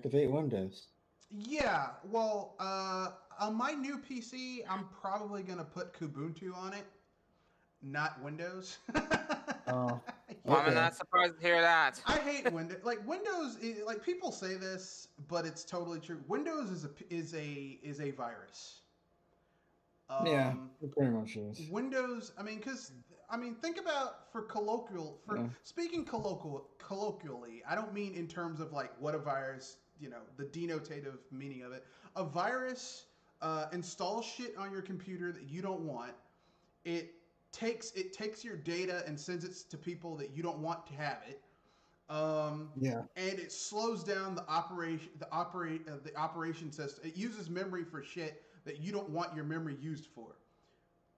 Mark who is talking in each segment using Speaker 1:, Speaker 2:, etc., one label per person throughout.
Speaker 1: deactivate Windows.
Speaker 2: Yeah, well, on my new PC, I'm probably gonna put Kubuntu on it, not Windows.
Speaker 1: Oh,
Speaker 3: Well, I'm
Speaker 2: Yeah,
Speaker 1: okay.
Speaker 3: not surprised to hear that.
Speaker 2: I hate Windows. Like Windows, like people say this, but it's totally true. Windows is a virus.
Speaker 1: Yeah,
Speaker 2: Um,
Speaker 1: it pretty much is.
Speaker 2: Windows. I mean, because I mean, think about for
Speaker 1: Yeah.
Speaker 2: speaking colloquially. I don't mean in terms of like what a virus. You know, the denotative meaning of it. A virus installs shit on your computer that you don't want. It it takes your data and sends it to people that you don't want to have it.
Speaker 1: Yeah.
Speaker 2: And it slows down the operation system. It uses memory for shit that you don't want your memory used for.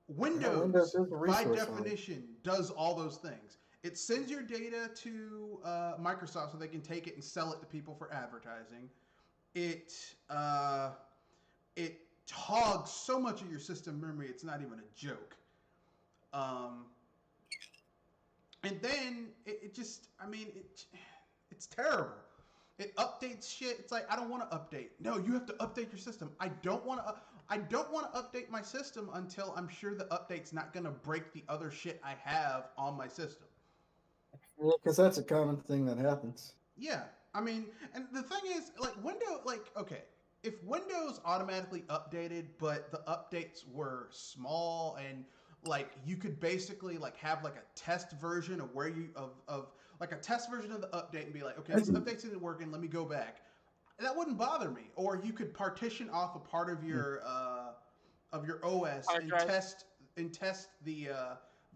Speaker 1: Yeah, Windows
Speaker 2: Windows,
Speaker 1: is a
Speaker 2: by
Speaker 1: resource hog.
Speaker 2: definition, does all those things. It sends your data to Microsoft so they can take it and sell it to people for advertising. It uh, it hogs so much of your system memory, it's not even a joke. Um, and then it just, I mean, it's terrible. It updates shit. It's like I don't want to update. No, you have to update your system. I don't want to. I don't want to update my system until I'm sure the update's not going to break the other shit I have on my system.
Speaker 1: Yeah, because that's a common thing that happens.
Speaker 2: Yeah, I mean, and the thing is, like Windows, like okay, if Windows automatically updated, but the updates were small and like you could basically like have like a test version of where you of like a test version of the update and be like, okay, this update's isn't working, let me go back. That wouldn't bother me. Or you could partition off a part of your OS
Speaker 3: Hard drive
Speaker 2: and test the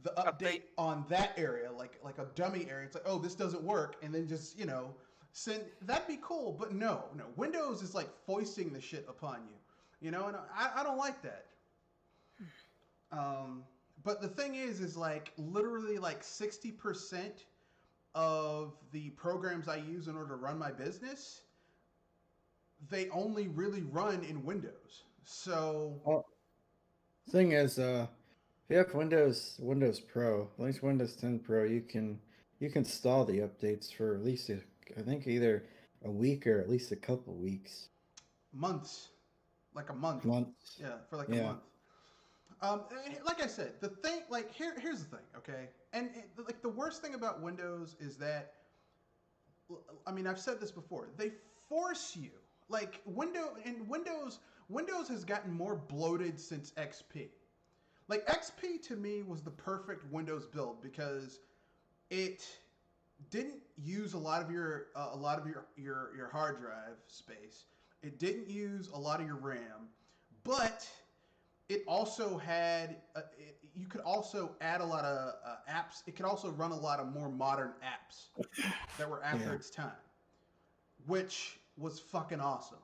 Speaker 2: update
Speaker 3: update.
Speaker 2: on that area, like a dummy area. It's like, oh, this doesn't work, and then just send. That'd be cool, but no. Windows is like foisting the shit upon you, and I don't like that. Um, but the thing is like literally like 60% of the programs I use in order to run my business, they only really run in Windows. So
Speaker 1: Well, thing is, if you have Windows Pro, at least Windows 10 Pro, you can install the updates for at least I think either a week or at least a couple weeks.
Speaker 2: months, like a month,
Speaker 1: Months.
Speaker 2: yeah, for like a
Speaker 1: Yeah.
Speaker 2: month. Like I said, the thing, like here's the thing, okay, and like the worst thing about Windows is that, I mean, I've said this before. They force you, like Windows has gotten more bloated since XP. Like XP to me was the perfect Windows build because it didn't use a lot of your hard drive space. It didn't use a lot of your RAM, but it also had you could also add a lot of apps. It could also run a lot of more modern apps that were after
Speaker 1: Yeah.
Speaker 2: its time, which was fucking awesome.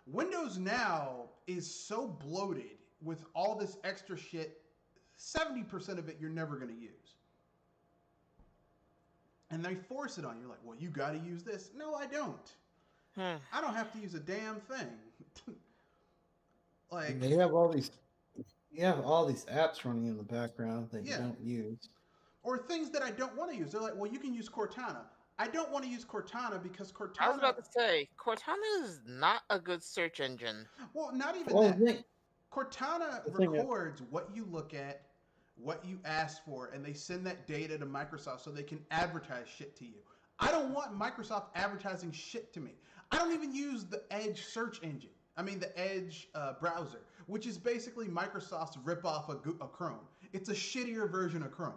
Speaker 2: Windows now is so bloated with all this extra shit. 70% of it you're never going to use. And they force it on you like, well, you got to use this. No, I don't.
Speaker 3: Hmm.
Speaker 2: I don't have to use a damn thing.
Speaker 1: And
Speaker 2: Like,
Speaker 1: they have all these you have all these apps running in the background that you
Speaker 2: yeah.
Speaker 1: don't use.
Speaker 2: Or things that I don't want to use. They're like, well, you can use Cortana. I don't want to use Cortana because
Speaker 3: I was
Speaker 2: Cortana,
Speaker 3: about to say, Cortana is not a good search engine.
Speaker 2: well, not even
Speaker 1: Well,
Speaker 2: that. Cortana
Speaker 1: the thing is,
Speaker 2: records what you look at, what you ask for, and they send that data to Microsoft so they can advertise shit to you. I don't want Microsoft advertising shit to me. I don't even use the Edge search engine. I mean, the Edge browser, which is basically Microsoft's ripoff of Chrome. It's a shittier version of Chrome.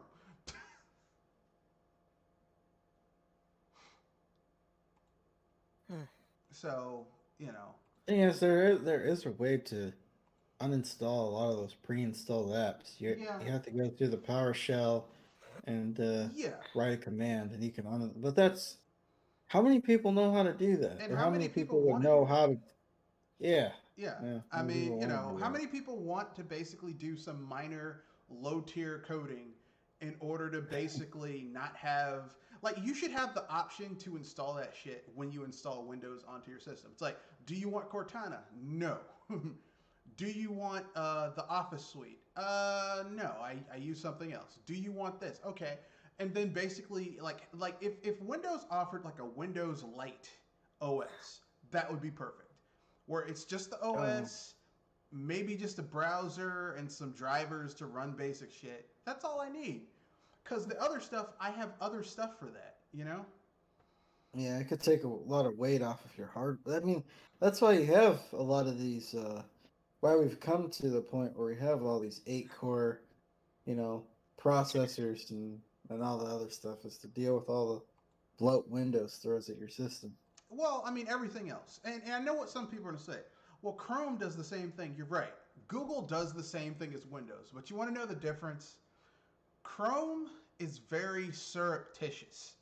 Speaker 3: Hmm.
Speaker 2: So, you know,
Speaker 1: thing is, there is a way to uninstall a lot of those pre-installed apps.
Speaker 2: yeah,
Speaker 1: You have to go through the PowerShell and
Speaker 2: yeah.
Speaker 1: write a command, and you can But that's how many people know how to do that,
Speaker 2: And
Speaker 1: or
Speaker 2: how
Speaker 1: how
Speaker 2: many
Speaker 1: many
Speaker 2: people
Speaker 1: people would
Speaker 2: want to do
Speaker 1: know
Speaker 2: it?
Speaker 1: how to? Yeah,
Speaker 2: Yeah.
Speaker 1: yeah. How
Speaker 2: I
Speaker 1: many
Speaker 2: mean,
Speaker 1: people want to do
Speaker 2: how
Speaker 1: that?
Speaker 2: many people want to basically do some minor low tier coding in order to basically not have, like, you should have the option to install that shit when you install Windows onto your system. It's like, do you want Cortana? No. Do you want the Office suite? No, I use something else. Do you want this? Okay. And then basically, like if Windows offered like a Windows Lite OS, that would be perfect. Where it's just the
Speaker 1: Oh,
Speaker 2: OS, maybe just a browser and some drivers to run basic shit. That's all I need. Because the other stuff, I have other stuff for that, you know?
Speaker 1: yeah, it could take a lot of weight off of your hard. I mean, that's why you have a lot of these. Why we've come to the point where we have all these 8 core, you know, processors and all the other stuff is to deal with all the bloat Windows throws at your system.
Speaker 2: Well, I mean, everything else. And I know what some people are going to say. Well, Chrome does the same thing. You're right. Google does the same thing as Windows. But you want to know the difference? Chrome is very surreptitious.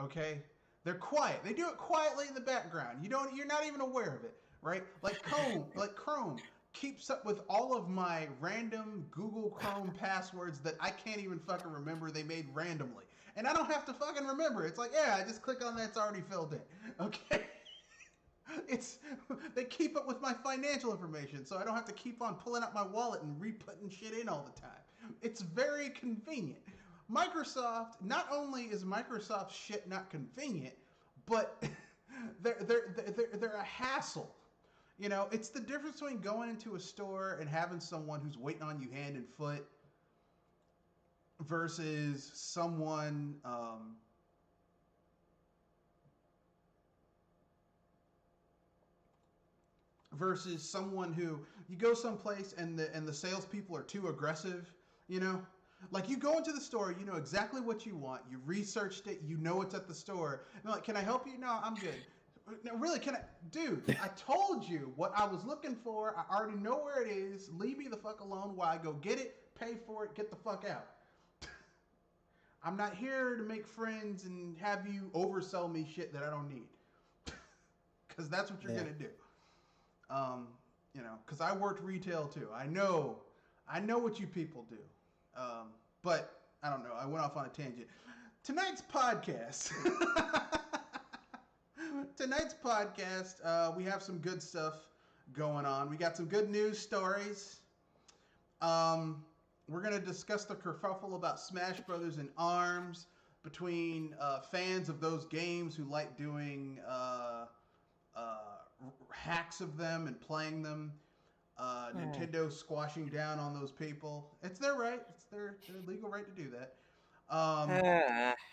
Speaker 2: Okay? They're quiet. They do it quietly in the background. You're not even aware of it, right? Like Chrome keeps up with all of my random Google Chrome passwords that I can't even fucking remember they made randomly. And I don't have to fucking remember. It's like, yeah, I just click on that, it's already filled in. Okay? It's they keep up with my financial information, so I don't have to keep on pulling out my wallet and re-putting shit in all the time. It's very convenient. Microsoft, not only is Microsoft shit not convenient, but they're a hassle. You know, it's the difference between going into a store and having someone who's waiting on you hand and foot versus someone who you go someplace and the salespeople are too aggressive, you know? Like you go into the store, you know exactly what you want, you researched it, you know it's at the store. And they're like, can I help you? No, I'm good. No, really, can I? Dude, I told you what I was looking for. I already know where it is. Leave me the fuck alone while I go get it, pay for it, get the fuck out. I'm not here to make friends and have you oversell me shit that I don't need. Because that's what you're
Speaker 1: Yeah.
Speaker 2: going to do. Um, you know, because I worked retail too. I know what you people do. But I don't know. I went off on a tangent. Tonight's podcast. Tonight's podcast, we have some good stuff going on. We got some good news stories. We're going to discuss the kerfuffle about Smash Brothers and ARMS between fans of those games who like doing hacks of them and playing them. Nintendo squashing down on those people. It's their right. It's their legal right to do that.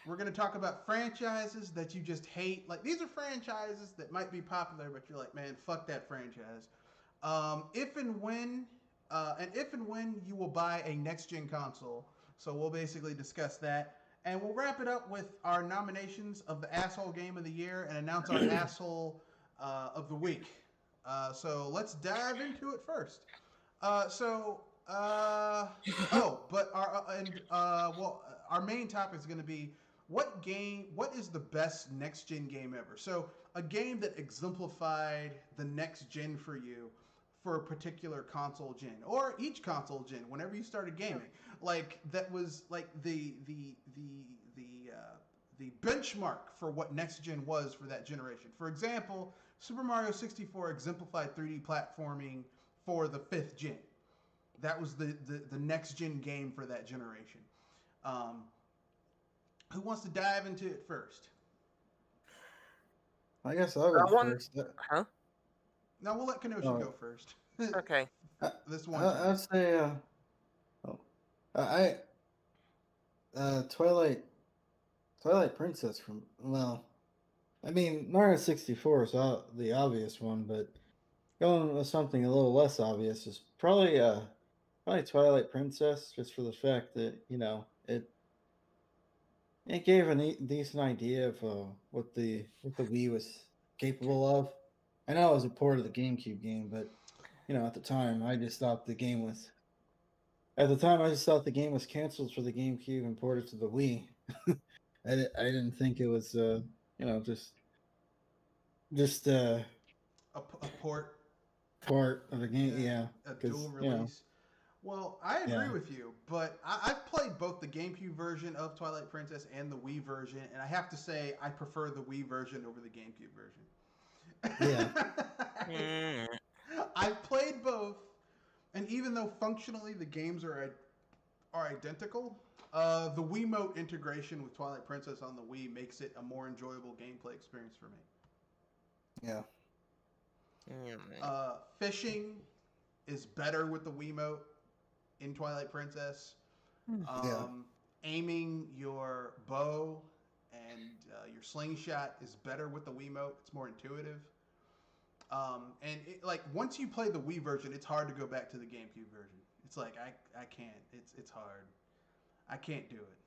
Speaker 2: We're going to talk about franchises that you just hate. Like, these are franchises that might be popular, but you're like, man, fuck that franchise. If and when you will buy a next gen console. So we'll basically discuss that. And we'll wrap it up with our nominations of the asshole game of the year and announce our asshole of the week. So let's dive into it first. Our main topic is going to be what is the best next gen game ever? So a game that exemplified the next gen for you for a particular console gen or each console gen whenever you started gaming. Like that was like the benchmark for what next gen was for that generation. For example, Super Mario 64 exemplified 3D platforming for the 5th gen. That was the next gen game for that generation. Who wants to dive into it first?
Speaker 1: I guess I'll go
Speaker 3: One,
Speaker 1: first.
Speaker 3: huh?
Speaker 2: Now we'll let Kenosha
Speaker 1: Oh.
Speaker 2: go first.
Speaker 3: Okay.
Speaker 2: This one.
Speaker 1: I'd say, I Twilight Princess from I mean Mario 64 is the obvious one, but going with something a little less obvious is probably Twilight Princess, just for the fact that it gave a decent idea of what the Wii was capable of. I know it was a port of the GameCube game, but at the time I just thought the game was canceled for the GameCube and ported to the Wii. I didn't think it was just
Speaker 2: A port.
Speaker 1: part of the game. Yeah,
Speaker 2: A
Speaker 1: because
Speaker 2: dual release. Well, I agree with you, but I've played both the GameCube version of Twilight Princess and the Wii version, and I have to say I prefer the Wii version over the GameCube version.
Speaker 1: Yeah.
Speaker 2: I've played both, and even though functionally the games are identical, the Wiimote integration with Twilight Princess on the Wii makes it a more enjoyable gameplay experience for me.
Speaker 1: Yeah.
Speaker 2: Fishing is better with the Wiimote in Twilight Princess.
Speaker 1: Yeah.
Speaker 2: Aiming your bow and your slingshot is better with the Wiimote. It's more intuitive. And like once you play the Wii version, it's hard to go back to the GameCube version. It's like I can't. It's hard. I can't do it.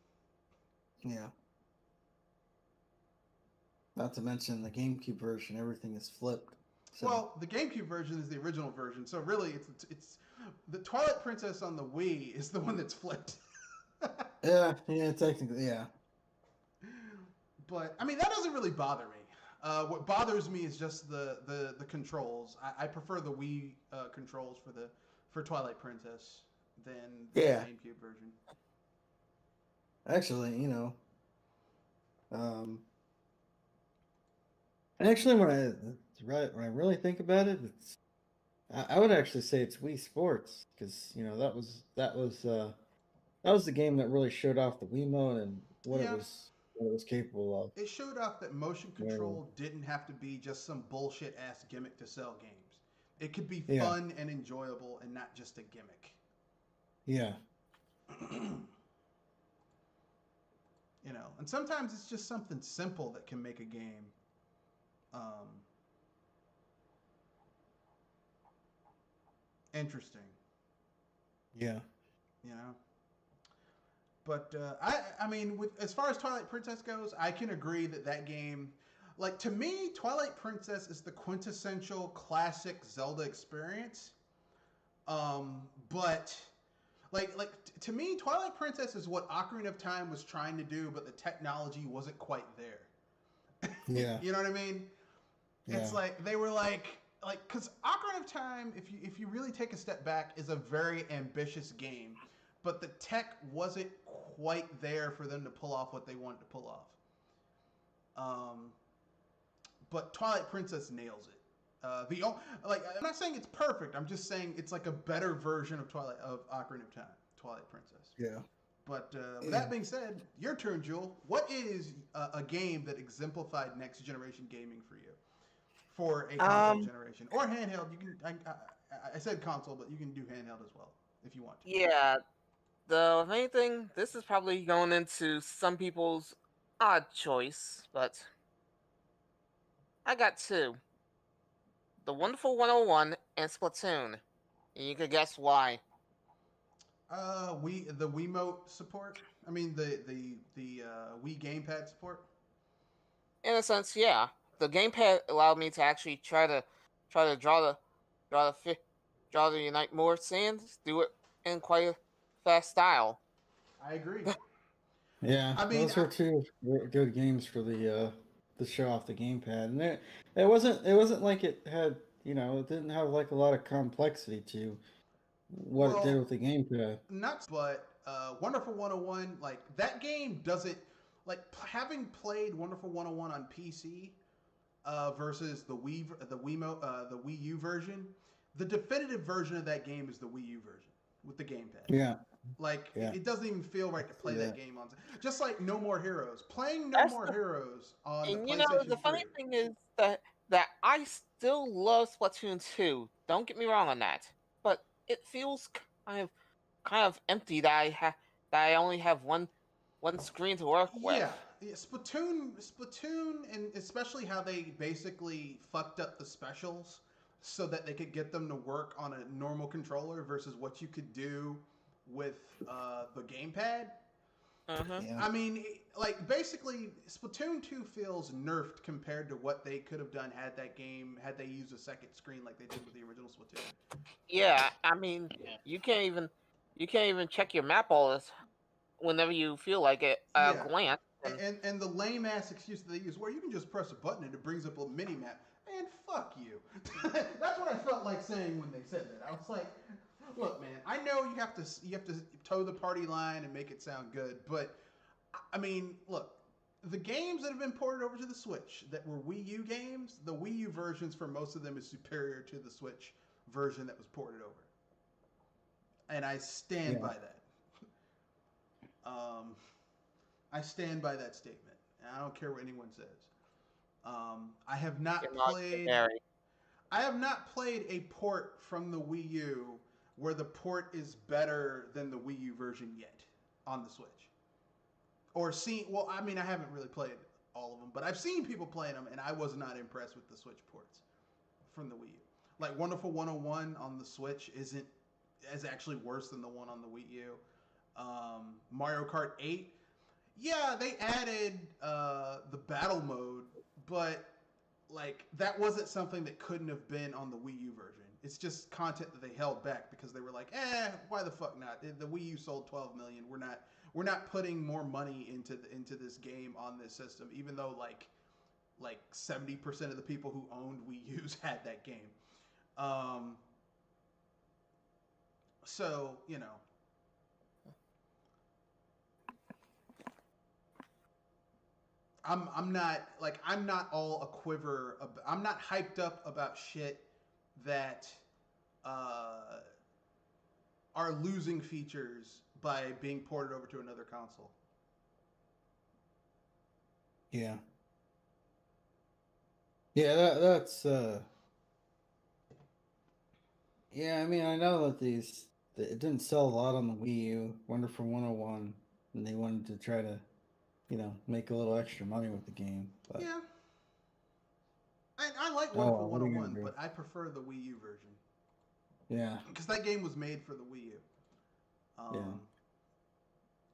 Speaker 1: Yeah. Not to mention the GameCube version, everything is flipped. So.
Speaker 2: Well, the GameCube version is the original version, so really, it's the Twilight Princess on the Wii is the one that's flipped.
Speaker 1: Yeah, technically, yeah.
Speaker 2: But I mean, that doesn't really bother me. What bothers me is just the controls. I prefer the Wii controls for Twilight Princess than the GameCube version.
Speaker 1: Actually, actually, when I really think about it, I would actually say it's Wii Sports because that was the game that really showed off the Wiimote and what it was capable of.
Speaker 2: It showed off that motion control didn't have to be just some bullshit ass gimmick to sell games. It could be fun and enjoyable and not just a gimmick.
Speaker 1: Yeah.
Speaker 2: And sometimes it's just something simple that can make a game interesting.
Speaker 1: Yeah.
Speaker 2: But I mean, as far as Twilight Princess goes, I can agree that game, like to me, Twilight Princess is the quintessential classic Zelda experience. But like to me, Twilight Princess is what Ocarina of Time was trying to do, but the technology wasn't quite there.
Speaker 1: Yeah.
Speaker 2: You know what I mean? Yeah. It's like they were like because Ocarina of Time, if you really take a step back, is a very ambitious game, but the tech wasn't quite there for them to pull off what they wanted to pull off. But Twilight Princess nails it. I'm not saying it's perfect. I'm just saying it's like a better version of Ocarina of Time, Twilight Princess.
Speaker 1: Yeah.
Speaker 2: But with that being said, your turn, Jewel. What is a game that exemplified next generation gaming for you? For a console generation or handheld, you can. I said console, but you can do handheld as well if you want to.
Speaker 3: Yeah. The main thing, this is probably going into some people's odd choice, but I got two. The Wonderful 101 and Splatoon. And you could guess why.
Speaker 2: The Wiimote support. I mean the Wii gamepad support.
Speaker 3: In a sense, yeah. The gamepad allowed me to actually try to draw the Unite More sands, do it in quite a fast style.
Speaker 2: I agree.
Speaker 1: Yeah, I mean, those were two good games for the show off the gamepad, and it wasn't like it had it didn't have like a lot of complexity to what it did with the gamepad.
Speaker 2: But Wonderful 101, like that game doesn't like having played Wonderful 101 on PC versus the Wii U version. The definitive version of that game is the Wii U version with the gamepad.
Speaker 1: Yeah.
Speaker 2: It doesn't even feel right to play that game on. Just like No More Heroes, playing No More Heroes on the PlayStation
Speaker 3: the funny thing is that I still love Splatoon 2. Don't get me wrong on that, but it feels kind of empty that I only have one screen to work with.
Speaker 2: Yeah, Splatoon, and especially how they basically fucked up the specials so that they could get them to work on a normal controller versus what you could do with the gamepad.
Speaker 3: Yeah.
Speaker 2: I mean, basically, Splatoon 2 feels nerfed compared to what they could have done had they used a second screen like they did with the original Splatoon.
Speaker 3: Yeah, I mean, you can't even check your map all this whenever you feel like it. Glance.
Speaker 2: And the lame ass excuse that they use, where you can just press a button and it brings up a mini map. Man, fuck you. That's what I felt like saying when they said that. I was like, look, man, I know you have to toe the party line and make it sound good, but I mean, look, the games that have been ported over to the Switch that were Wii U games, the Wii U versions for most of them is superior to the Switch version that was ported over, and I stand by that. I stand by that statement. I don't care what anyone says. I have not played. I have not played a port from the Wii U where the port is better than the Wii U version yet on the Switch. Or seen, well, I mean, I haven't really played all of them, but I've seen people playing them, and I was not impressed with the Switch ports from the Wii U. Like Wonderful 101 on the Switch isn't is actually worse than the one on the Wii U. Mario Kart 8, yeah, they added the battle mode, but like that wasn't something that couldn't have been on the Wii U version. It's just content that they held back because they were like, why the fuck not? The Wii U sold 12 million. We're not putting more money into this game on this system, even though like 70% of the people who owned Wii U's had that game. Um, so you know, I'm not all a quiver. I'm not hyped up about shit that uh, are losing features by being ported over to another console.
Speaker 1: Yeah. Yeah, that's yeah, I mean, I know that it didn't sell a lot on the Wii U, Wonderful 101, and they wanted to try to, make a little extra money with the game, but
Speaker 2: Yeah, I like
Speaker 1: oh
Speaker 2: Wonderful
Speaker 1: well, what are you gonna
Speaker 2: 101,
Speaker 1: do?
Speaker 2: but I prefer the Wii U version
Speaker 1: Yeah,
Speaker 2: because that game was made for the Wii U.
Speaker 1: yeah.
Speaker 2: Um,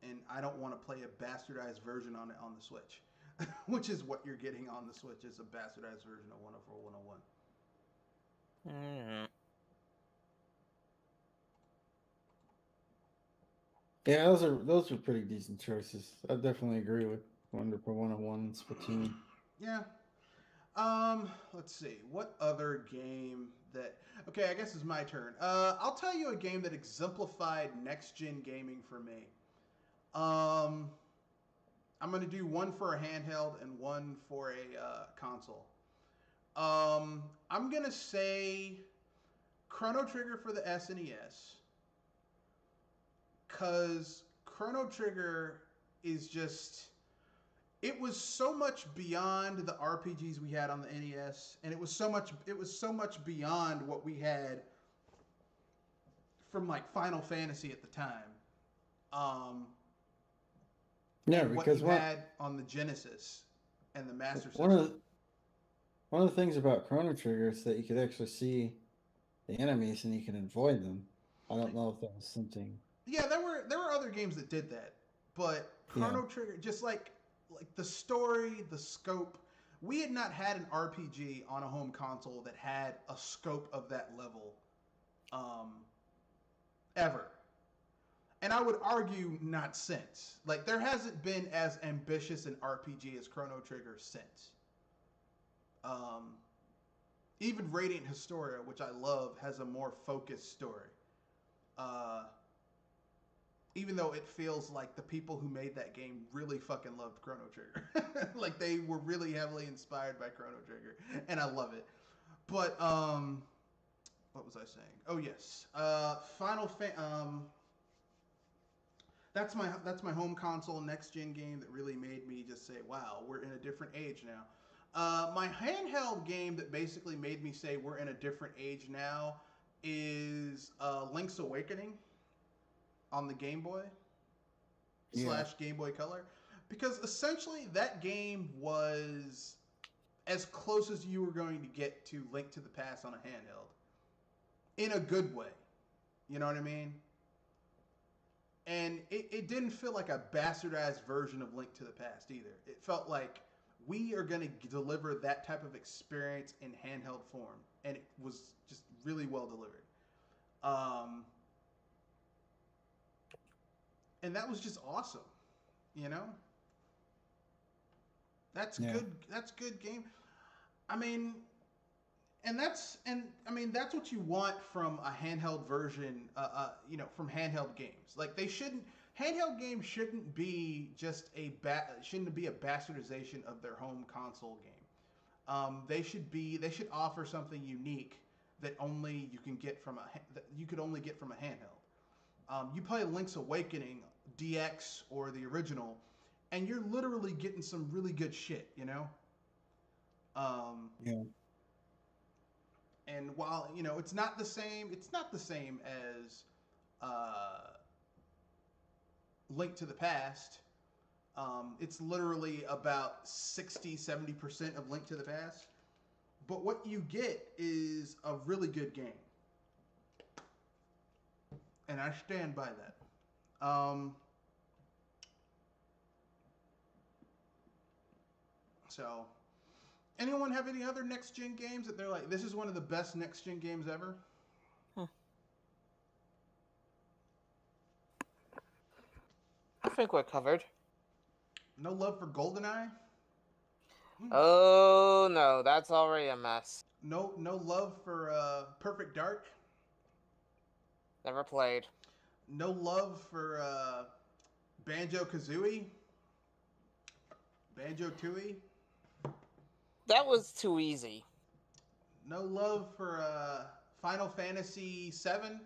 Speaker 2: and I don't want to play a bastardized version on it on the Switch, which is what you're getting on the Switch is a bastardized version of Wonderful 101.
Speaker 3: Mm.
Speaker 1: Yeah, those are pretty decent choices. I definitely agree with Wonderful 101 and Splatoon.
Speaker 2: Yeah. Let's see. What other game that okay, I guess it's my turn. I'll tell you a game that exemplified next gen gaming for me. Um, I'm gonna do one for a handheld and one for a console. I'm gonna say Chrono Trigger for the SNES, cause Chrono Trigger is just it was so much beyond the RPGs we had on the NES, and it was so much beyond what we had from like Final Fantasy at the time, um,
Speaker 1: Yeah,
Speaker 2: and what
Speaker 1: because
Speaker 2: you had on the Genesis and the Master
Speaker 1: one of
Speaker 2: System.
Speaker 1: the, one of the things about Chrono Trigger is that you could actually see the enemies and you can avoid them. I don't know if that was something.
Speaker 2: Yeah, there were other games that did that, but
Speaker 1: Yeah,
Speaker 2: Chrono Trigger, just like the story, the scope. We had not had an RPG on a home console that had a scope of that level, um, ever. And I would argue not since. Like there hasn't been as ambitious an RPG as Chrono Trigger since. Um, Even Radiant Historia, which I love, has a more focused story. Uh, Even though it feels like the people who made that game really fucking loved Chrono Trigger. Like they were really heavily inspired by Chrono Trigger, and I love it. But what was I saying? Oh yes, that's my home console next gen game that really made me just say, "Wow, we're in a different age now." My handheld game that basically made me say we're in a different age now is Link's Awakening on the Game Boy
Speaker 1: yeah,
Speaker 2: slash Game Boy Color, because essentially that game was as close as you were going to get to Link to the Past on a handheld in a good way. You know what I mean? And it didn't feel like a bastardized version of Link to the Past either. It felt like we are going to deliver that type of experience in handheld form, and it was just really well delivered. Um, and that was just awesome, you know. That's
Speaker 1: yeah,
Speaker 2: good. That's good game. I mean, and that's what you want from a handheld version. From handheld games. Like they shouldn't handheld games shouldn't be just shouldn't be a bastardization of their home console game. They should offer something unique that only you can get from that you could only get from a handheld. You play Link's Awakening DX or the original, and you're literally getting some really good shit. You know. Um,
Speaker 1: yeah.
Speaker 2: And while it's not the same, as uh, Link to the Past. It's literally about 60-70% of Link to the Past. But what you get is a really good game. And I stand by that. So, anyone have any other next gen games that they're like, this is one of the best next gen games ever?
Speaker 3: I think we're covered.
Speaker 2: No love for GoldenEye?
Speaker 3: Oh no, that's already a mess.
Speaker 2: No love for Perfect Dark?
Speaker 3: Never played.
Speaker 2: No love for Banjo Kazooie? Banjo Tooie?
Speaker 3: That was too easy.
Speaker 2: No love for Final Fantasy VII?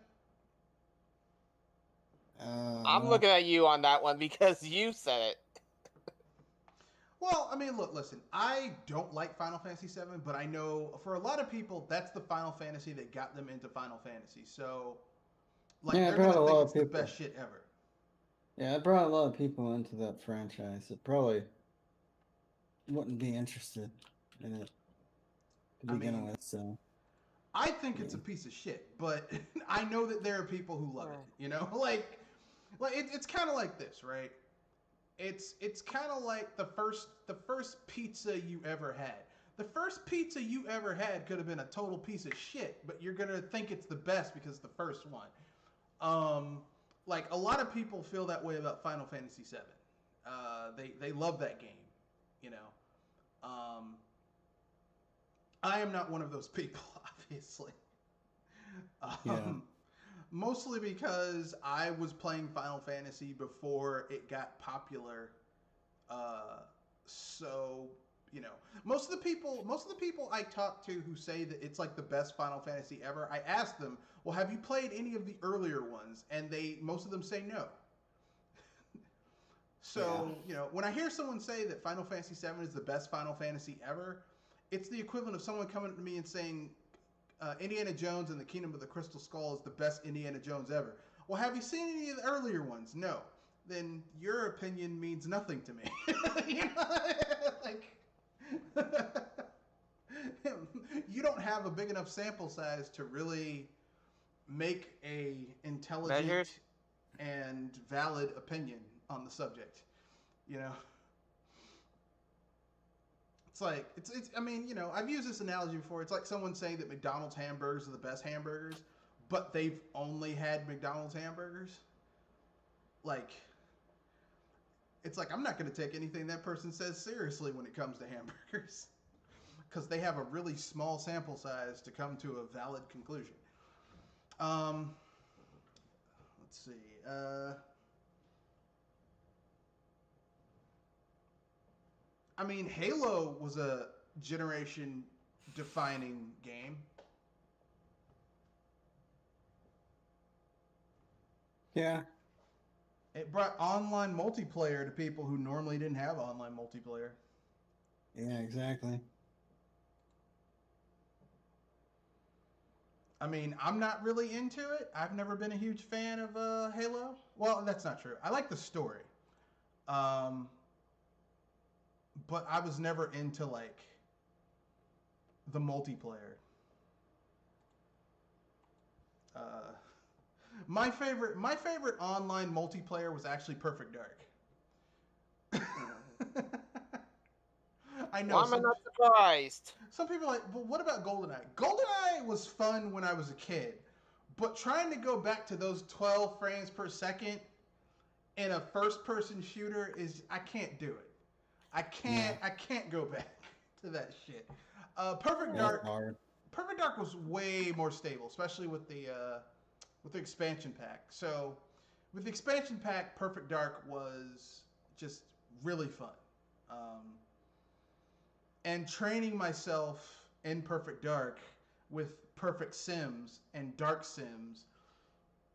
Speaker 3: I'm looking at you on that one because you said it.
Speaker 2: Well, I mean, listen, I don't like Final Fantasy VII, but I know for a lot of people, that's the Final Fantasy that got them into Final Fantasy. So, like,
Speaker 1: Yeah, it
Speaker 2: they're
Speaker 1: brought
Speaker 2: going
Speaker 1: a
Speaker 2: to
Speaker 1: lot
Speaker 2: think
Speaker 1: of
Speaker 2: it's the
Speaker 1: people.
Speaker 2: best shit ever.
Speaker 1: Yeah, it brought a lot of people into that franchise that probably wouldn't be interested in it to begin with. So
Speaker 2: I think it's a piece of shit, but I know that there are people who love it. You know, it's kind of like this, right? It's kind of like the first pizza you ever had. The first pizza you ever had could have been a total piece of shit, but you're gonna think it's the best because it's the first one. Like a lot of people feel that way about Final Fantasy VII. They love that game, you know. I am not one of those people, obviously.
Speaker 1: yeah,
Speaker 2: Mostly because I was playing Final Fantasy before it got popular. So most of the people I talk to who say that it's like the best Final Fantasy ever, I ask them, well, have you played any of the earlier ones? And most of them say no. So, when I hear someone say that Final Fantasy VII is the best Final Fantasy ever, it's the equivalent of someone coming to me and saying Indiana Jones and the Kingdom of the Crystal Skull is the best Indiana Jones ever. Well, have you seen any of the earlier ones? No. Then your opinion means nothing to me. You don't have a big enough sample size to really make a intelligent
Speaker 3: Measured?
Speaker 2: and valid opinion on the subject. You know, it's like it's. I mean, I've used this analogy before. It's like someone saying that McDonald's hamburgers are the best hamburgers, but they've only had McDonald's hamburgers. Like, it's like I'm not going to take anything that person says seriously when it comes to hamburgers, because they have a really small sample size to come to a valid conclusion. Let's see. I mean, Halo was a generation-defining game.
Speaker 1: yeah,
Speaker 2: It brought online multiplayer to people who normally didn't have online multiplayer.
Speaker 1: yeah, exactly.
Speaker 2: I mean, I'm not really into it. I've never been a huge fan of Halo. Well, that's not true. I like the story. Um, but I was never into like the multiplayer. Uh, my favorite online multiplayer was actually Perfect Dark. I know
Speaker 3: Why am I not surprised?
Speaker 2: some people are like, well, what about GoldenEye? GoldenEye was fun when I was a kid, but trying to go back to those 12 frames per second in a first-person shooter I can't do it. I can't go back to that shit. Perfect
Speaker 1: Yeah,
Speaker 2: Dark.
Speaker 1: hard.
Speaker 2: Perfect Dark was way more stable, especially with the expansion pack. So, with the expansion pack, Perfect Dark was just really fun. And training myself in Perfect Dark with Perfect Sims and Dark Sims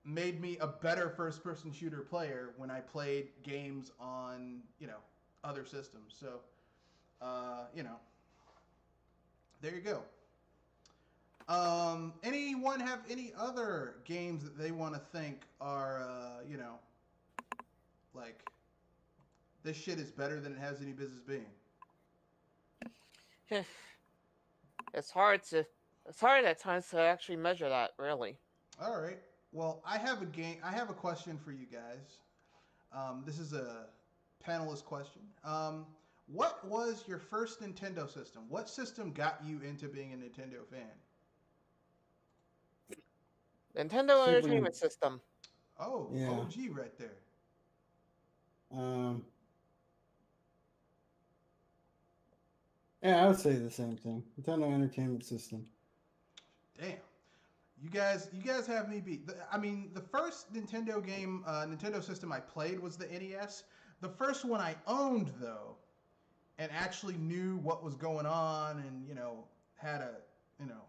Speaker 2: made me a better first-person shooter player when I played games on other systems. So, there you go. Anyone have any other games that they want to think are, like this shit is better than it has any business being?
Speaker 3: It's hard to. It's hard at times to actually measure that. Really.
Speaker 2: All right. Well, I have a game. I have a question for you guys. This is a panelist question. What was your first Nintendo system? What system got you into being a Nintendo fan?
Speaker 3: Nintendo
Speaker 1: Super.
Speaker 3: Entertainment System.
Speaker 2: Oh,
Speaker 1: Yeah.
Speaker 2: OG right there.
Speaker 1: Yeah, I would say the same thing. Nintendo Entertainment System.
Speaker 2: Damn. You guys have me beat. I mean, the first Nintendo game, Nintendo system I played was the NES. The first one I owned, though, and actually knew what was going on, and had a, you know,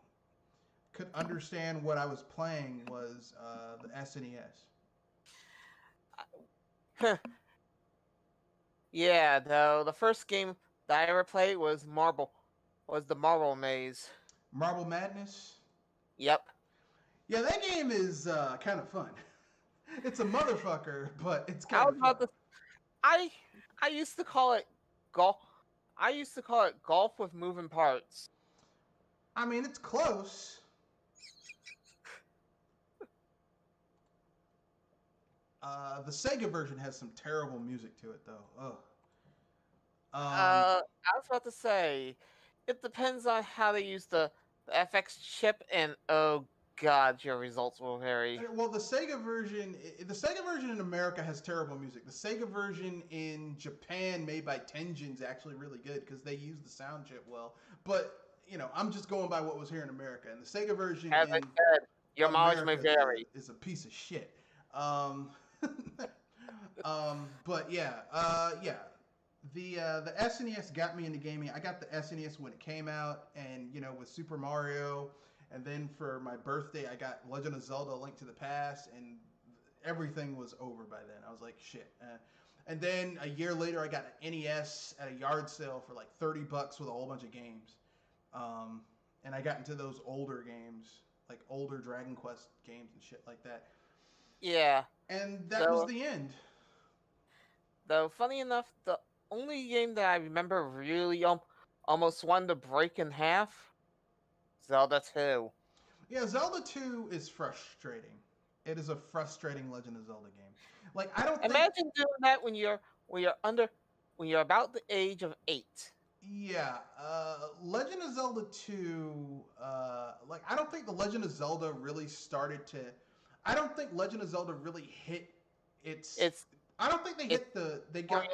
Speaker 2: could understand what I was playing was the SNES.
Speaker 3: Yeah, though the first game that I ever played was the Marble Maze.
Speaker 2: Marble Madness.
Speaker 3: Yep.
Speaker 2: Yeah, that game is kind of fun. It's a motherfucker, but it's
Speaker 3: I
Speaker 2: kind
Speaker 3: was
Speaker 2: of fun.
Speaker 3: about to. I used to call it golf. I used to call it golf with moving parts.
Speaker 2: I mean, it's close. The Sega version has some terrible music to it, though. Ugh.
Speaker 3: I was about to say, it depends on how they use the FX chip, and oh god, your results will vary.
Speaker 2: Well, the Sega version in America has terrible music. The Sega version in Japan, made by Tenjin, is actually really good because they use the sound chip well. But I'm just going by what was here in America, and the Sega version
Speaker 3: As I
Speaker 2: in
Speaker 3: said, your mileage may
Speaker 2: America
Speaker 3: vary.
Speaker 2: is a piece of shit. But yeah, yeah. The SNES got me into gaming. I got the SNES when it came out, and with Super Mario, and then for my birthday I got Legend of Zelda: A Link to the Past, and everything was over by then. I was like, shit. And then a year later, I got an NES at a yard sale for like $30 with a whole bunch of games. And I got into those older games, like older Dragon Quest games and shit like that.
Speaker 3: Yeah.
Speaker 2: And that was the end.
Speaker 3: Though, funny enough, the only game that I remember really almost wanted to break in half, Zelda 2.
Speaker 2: Yeah, Zelda 2 is frustrating. It is a frustrating Legend of Zelda game. Like, I don't
Speaker 3: Imagine doing that when you're about the age of 8.
Speaker 2: Yeah, Legend of Zelda 2, like, I don't think the Legend of Zelda really started to. I don't think Legend of Zelda really hit its. I don't think they hit the. They got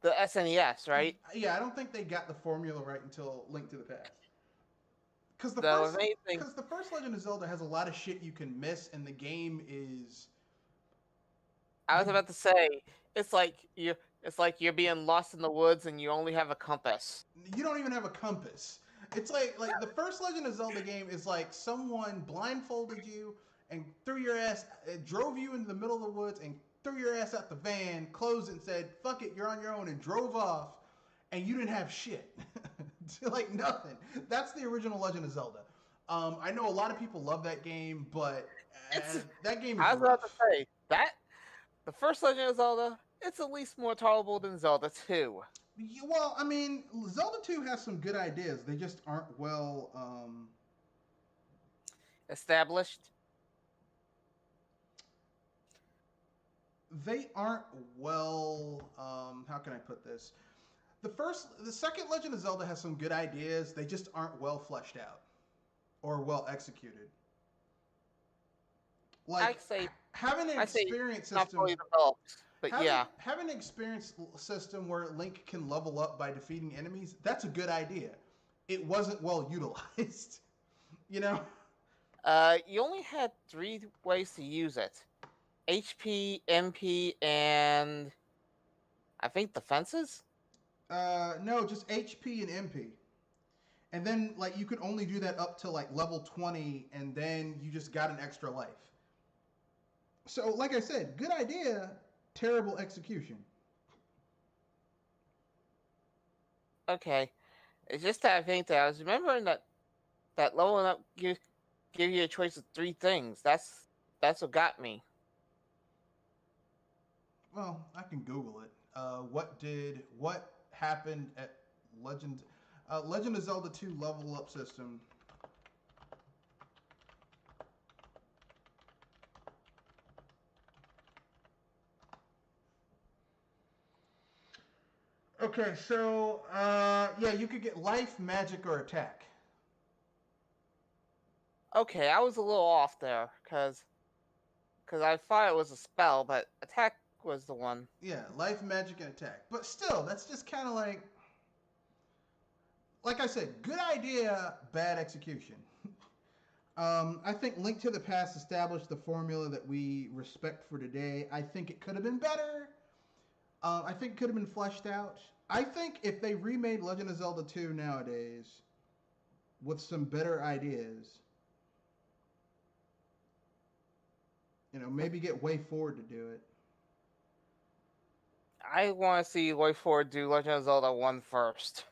Speaker 3: the SNES, right?
Speaker 2: Yeah, I don't think they got the formula right until Link to the Past. Because the first Legend of Zelda has a lot of shit you can miss, and the game is.
Speaker 3: I was about to say, it's like you're being lost in the woods and you only have a compass.
Speaker 2: You don't even have a compass. It's like the first Legend of Zelda game is like someone blindfolded you and threw your ass, drove you into the middle of the woods and threw your ass out the van, closed it and said, fuck it, you're on your own, and drove off, and you didn't have shit. Like nothing. That's the original Legend of Zelda. I know a lot of people love that game, but that game is
Speaker 3: I was about to say, that the first Legend of Zelda, it's at least more tolerable than Zelda 2.
Speaker 2: Well, I mean, Zelda 2 has some good ideas. They just aren't well
Speaker 3: established.
Speaker 2: They aren't well. How can I put this? The second Legend of Zelda has some good ideas. They just aren't well fleshed out or well executed. Like having an experience system.
Speaker 3: Not fully developed, but
Speaker 2: having an experience system where Link can level up by defeating enemies. That's a good idea. It wasn't well utilized. You
Speaker 3: only had 3 ways to use it: HP, MP, and I think defenses.
Speaker 2: No, just HP and MP. And then like you could only do that up to like level 20, and then you just got an extra life. So like I said, good idea, terrible execution.
Speaker 3: Okay. It's just that I think that I was remembering that that leveling up give you a choice of 3 things. That's what got me.
Speaker 2: Well, I can Google it. What happened at Legend Legend of Zelda 2 level up system? Okay, so yeah, you could get life, magic, or attack.
Speaker 3: Okay, I was a little off there because I thought it was a spell, but attack was the one.
Speaker 2: Yeah, life, magic, and attack. But still, that's just kind of like I said, good idea, bad execution. I think Link to the Past established the formula that we respect for today. I think it could have been better. I think it could have been fleshed out. I think if they remade Legend of Zelda 2 nowadays with some better ideas, maybe get Way Forward to do it.
Speaker 3: I want to see Way Forward do Legend of Zelda 1 first.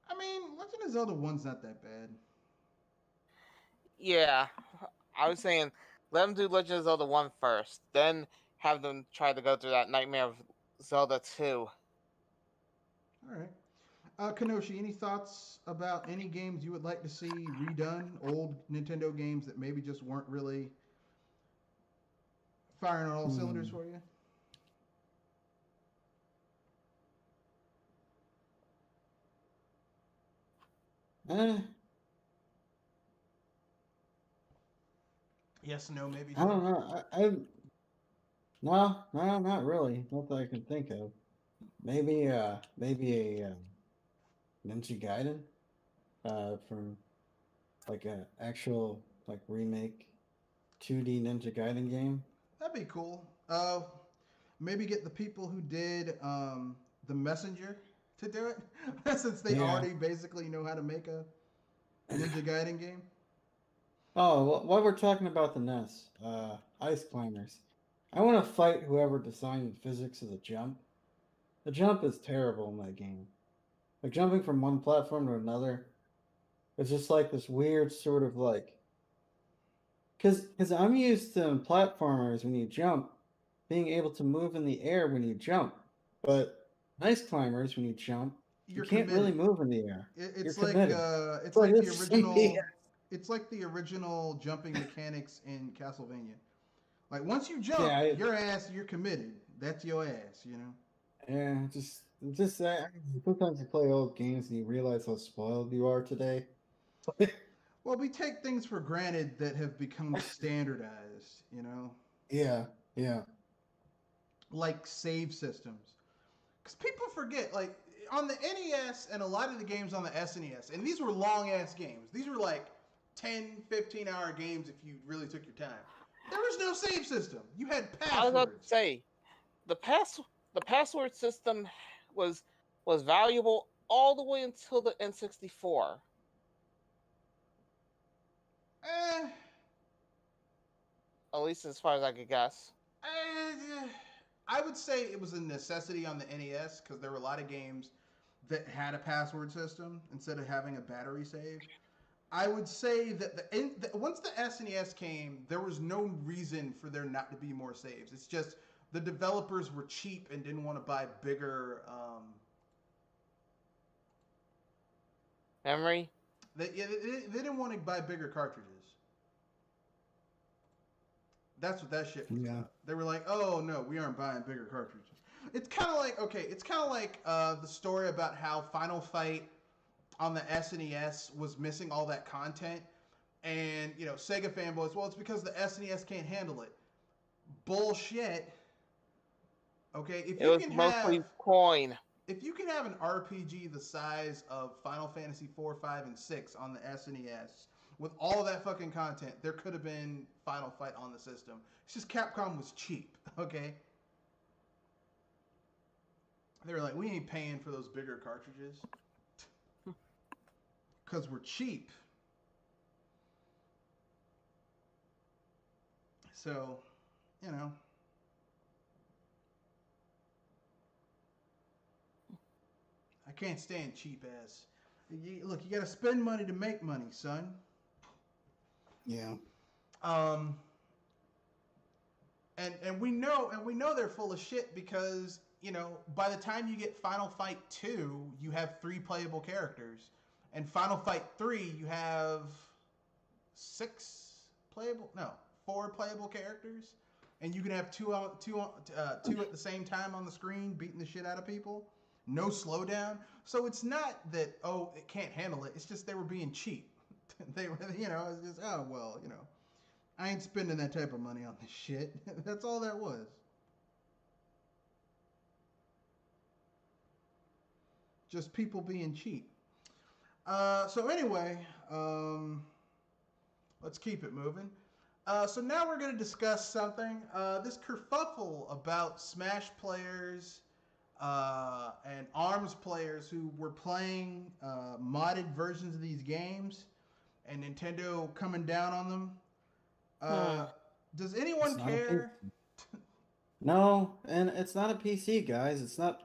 Speaker 2: I mean, Legend of Zelda 1's not that bad.
Speaker 3: Yeah, I was saying let them do Legend of Zelda 1 first, then have them try to go through that nightmare of Zelda 2.
Speaker 2: All right. Kanoshi, any thoughts about any games you would like to see redone? Old Nintendo games that maybe just weren't really firing on all cylinders for you?
Speaker 1: Eh,
Speaker 2: Yes, no, maybe.
Speaker 1: I don't know. No, not really. Not that I can think of. Maybe a Ninja Gaiden, from like a actual like remake 2D Ninja Gaiden game.
Speaker 2: That'd be cool. Maybe get the people who did The Messenger to do it, since they
Speaker 1: Yeah.
Speaker 2: already basically know how to make a Ninja Gaiden game.
Speaker 1: Oh, while we're talking about the NES, Ice Climbers, I want to fight whoever designed the physics of the jump. The jump is terrible in that game. Like jumping from one platform to another, it's just like this weird sort of like, because I'm used to in platformers when you jump, being able to move in the air when you jump, but Ice Climbers when you jump, you
Speaker 2: You're
Speaker 1: can't really
Speaker 2: committed.
Speaker 1: move in the air. You're
Speaker 2: It's like
Speaker 1: committed.
Speaker 2: it's
Speaker 1: Like
Speaker 2: like the
Speaker 1: this is some BS.
Speaker 2: original. It's like the original jumping mechanics in Castlevania. Like once you jump,
Speaker 1: Yeah,
Speaker 2: you're committed. That's your ass.
Speaker 1: yeah, just sometimes you play old games and you realize how spoiled you are today.
Speaker 2: Well, we take things for granted that have become standardized.
Speaker 1: Yeah, yeah.
Speaker 2: Like save systems. Because people forget, like, on the NES and a lot of the games on the SNES, and these were long ass games. These were like 10, 15-hour games if you really took your time. There was no save system. You had
Speaker 3: I was about to
Speaker 2: passwords.
Speaker 3: say the password system was valuable all the way until the N64.
Speaker 2: Eh,
Speaker 3: At least as far as I could guess.
Speaker 2: I would say it was a necessity on the NES because there were a lot of games that had a password system instead of having a battery save. I would say that once the SNES came, there was no reason for there not to be more saves. It's just the developers were cheap and didn't want to buy bigger.
Speaker 3: Memory?
Speaker 2: They didn't want to buy bigger cartridges. That's what that shit was
Speaker 1: Yeah.
Speaker 2: about. They were like, "Oh no, we aren't buying bigger cartridges." It's kind of like it's kind of like the story about how Final Fight on the SNES was missing all that content, and Sega fanboys, well, it's because the SNES can't handle it. Bullshit. Okay,
Speaker 3: It was mostly coin.
Speaker 2: if you can have an RPG the size of Final Fantasy 4, 5, and 6 on the SNES with all of that fucking content, there could have been Final Fight on the system. It's just Capcom was cheap, okay? They were like, we ain't paying for those bigger cartridges because we're cheap. So, you know. I can't stand cheap ass. look, you got to spend money to make money, son.
Speaker 1: Yeah.
Speaker 2: Um, and we know they're full of shit because by the time you get Final Fight 2, you have 3 playable characters, and Final Fight 3 you have 6 playable, no, 4 playable characters, and you can have two at the same time on the screen beating the shit out of people, no slowdown. So it's not that it can't handle it. It's just they were being cheap. They were it's just I ain't spending that type of money on this shit. That's all that was. Just people being cheap. So anyway, let's keep it moving. So now we're going to discuss something. This kerfuffle about Smash players and ARMS players who were playing modded versions of these games, and Nintendo coming down on them. Does anyone care?
Speaker 1: No, and it's not a PC, guys. It's not.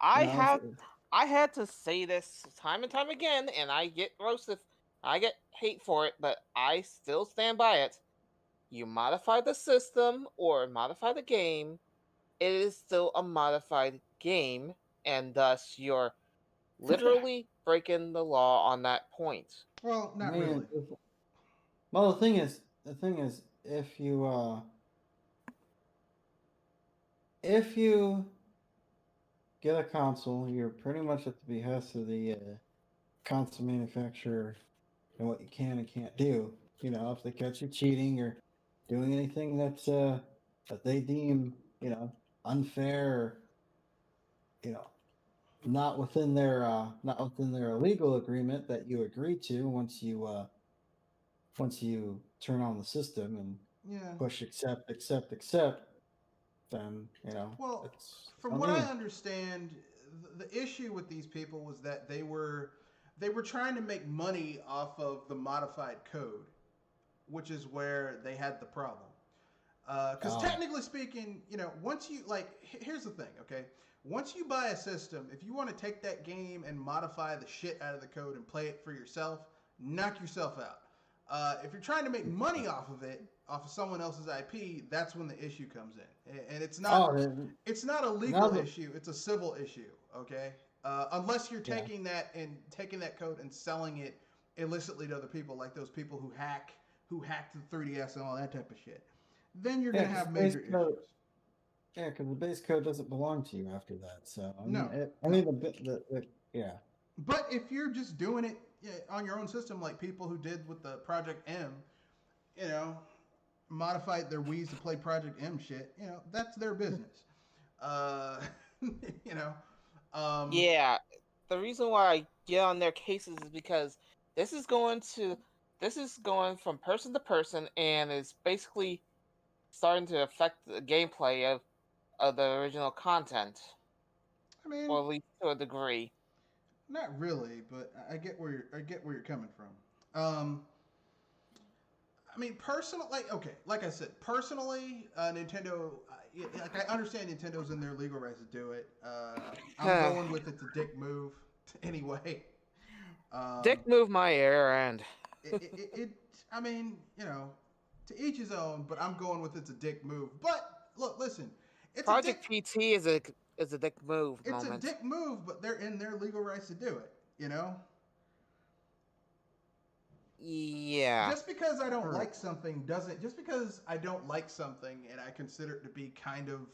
Speaker 3: I had to say this time and time again, and I get roasted. I get hate for it, but I still stand by it. You modify the system or modify the game, it is still a modified game, and thus you're literally breaking the law on that point.
Speaker 2: Well, not really.
Speaker 1: Well, the thing is, if you get a console, you're pretty much at the behest of the console manufacturer and what you can and can't do. If they catch you cheating or doing anything that's that they deem unfair, not within their legal agreement that you agree to once you turn on the system and push accept, then
Speaker 2: Well, from what I understand, the issue with these people was that they were trying to make money off of the modified code, which is where they had the problem. Because technically speaking, once you here's the thing, okay? Once you buy a system, if you want to take that game and modify the shit out of the code and play it for yourself, knock yourself out. If you're trying to make money off of it, off of someone else's IP, that's when the issue comes in, and it's not a legal issue; it's a civil issue. Okay, unless you're taking that code and selling it illicitly to other people, like those people who hacked the 3DS and all that type of shit, then you're gonna have major issues.
Speaker 1: Yeah, because the base code doesn't belong to you after that. So yeah.
Speaker 2: But if you're just doing it on your own system, like people who did with the Project M, modified their Wii's to play Project M shit, that's their business.
Speaker 3: Yeah, the reason why I get on their cases is because this is going from person to person, and is basically starting to affect the gameplay of the original content.
Speaker 2: I mean,
Speaker 3: or at least to a degree.
Speaker 2: Not really, but I get where you're coming from. I mean, like I said, personally, Nintendo, I understand Nintendo's in their legal rights to do it. I'm going with it's a dick move anyway.
Speaker 3: Dick move my air end.
Speaker 2: I mean, to each his own, but I'm going with it's a dick move. But look, listen,
Speaker 3: Project PT is a dick move.
Speaker 2: It's a dick move, but they're in their legal rights to do it.
Speaker 3: Yeah.
Speaker 2: Just because I don't like something and I consider it to be kind of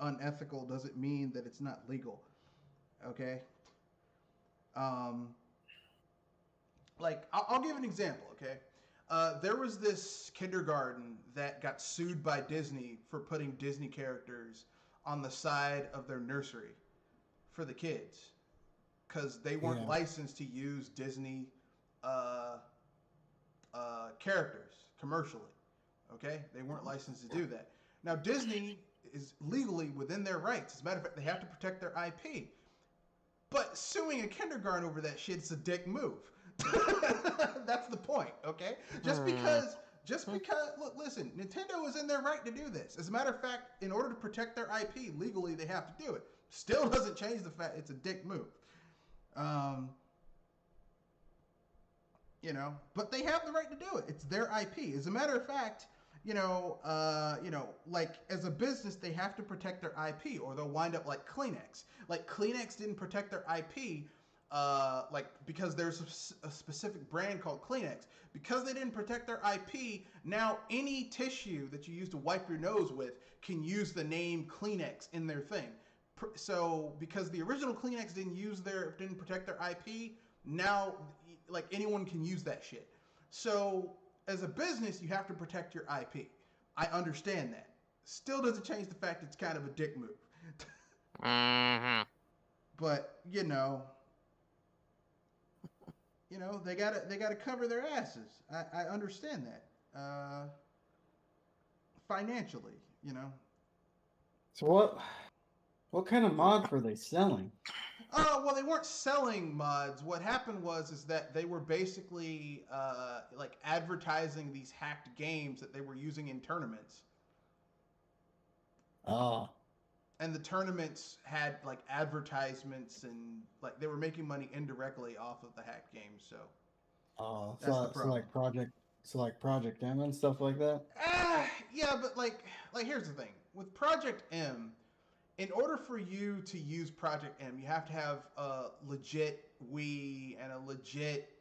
Speaker 2: unethical doesn't mean that it's not legal. Okay. I'll give an example. Okay. There was this kindergarten that got sued by Disney for putting Disney characters on the side of their nursery for the kids because they weren't licensed to use Disney characters commercially. Okay, they weren't licensed to do that. Now Disney is legally within their rights. As a matter of fact, they have to protect their IP. But suing a kindergarten over that shit is a dick move. That's the point. Okay, just because. Look, listen, Nintendo is in their right to do this. As a matter of fact, in order to protect their IP legally, they have to do it. Still doesn't change the fact it's a dick move. But they have the right to do it. It's their IP. As a matter of fact, like as a business, they have to protect their IP, or they'll wind up like Kleenex. Like Kleenex didn't protect their IP, like because there's a specific brand called Kleenex. Because they didn't protect their IP, now any tissue that you use to wipe your nose with can use the name Kleenex in their thing. So because the original Kleenex didn't protect their IP, now like anyone can use that shit. So as a business, you have to protect your IP. I understand that. Still doesn't change the fact it's kind of a dick move. But they gotta cover their asses. I understand that. Financially.
Speaker 1: So what kind of mods were they selling?
Speaker 2: Well, they weren't selling mods. What happened is that they were basically like advertising these hacked games that they were using in tournaments.
Speaker 1: Oh.
Speaker 2: And the tournaments had like advertisements, and like they were making money indirectly off of the hacked games. So.
Speaker 1: That's the problem. So like Project M and stuff like that.
Speaker 2: Yeah, but like here's the thing with Project M. In order for you to use Project M, you have to have a legit Wii and a legit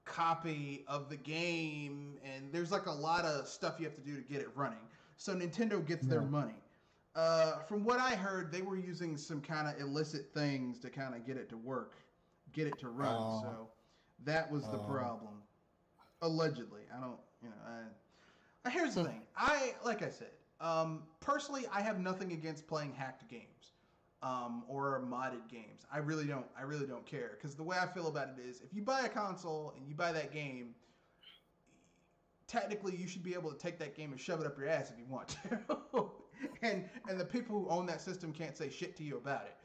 Speaker 2: copy of the game, and there's like a lot of stuff you have to do to get it running. So Nintendo gets their money. From what I heard, they were using some kind of illicit things to kind of get it to work, get it to run. So that was the problem. Allegedly. I don't, here's the thing. Like I said, personally, I have nothing against playing hacked games, or modded games. I really don't care, because the way I feel about it is, if you buy a console and you buy that game, technically you should be able to take that game and shove it up your ass if you want to, and the people who own that system can't say shit to you about it,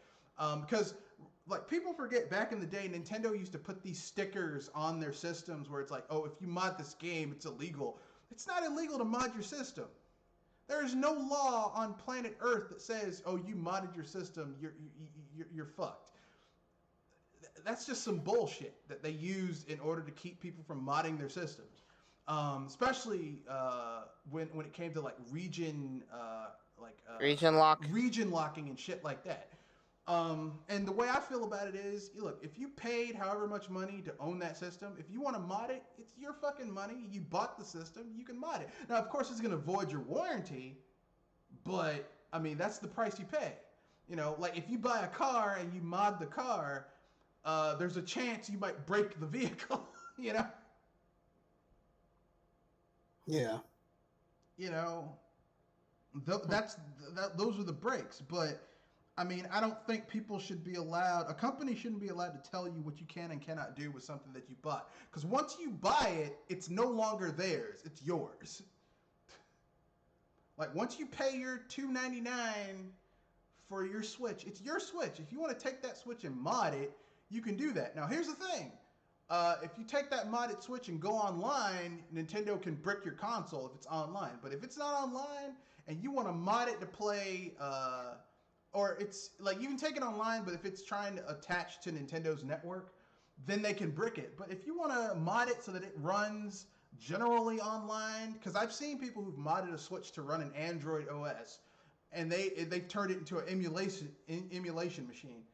Speaker 2: because like people forget back in the day, Nintendo used to put these stickers on their systems where it's like, oh, if you mod this game, it's illegal. It's not illegal to mod your system. There is no law on planet Earth that says, "Oh, you modded your system, you're fucked." That's just some bullshit that they used in order to keep people from modding their systems, especially when it came to like region locking and shit like that. And the way I feel about it is, look, if you paid however much money to own that system, if you want to mod it, it's your fucking money. You bought the system, you can mod it. Now, of course, it's going to void your warranty, but I mean, that's the price you pay. Like if you buy a car and you mod the car, there's a chance you might break the vehicle,
Speaker 1: Yeah.
Speaker 2: Those are the breaks, but I mean, I don't think a company shouldn't be allowed to tell you what you can and cannot do with something that you bought. Because once you buy it, it's no longer theirs, it's yours. Like once you pay your $299 for your Switch, it's your Switch. If you want to take that Switch and mod it, you can do that. Now, here's the thing. If you take that modded Switch and go online, Nintendo can brick your console if it's online. But if it's not online and you want to mod it to play... or it's like you can take it online, but if it's trying to attach to Nintendo's network, then they can brick it. But if you want to mod it so that it runs generally online, because I've seen people who've modded a Switch to run an Android OS, and they've turned it into an emulation machine.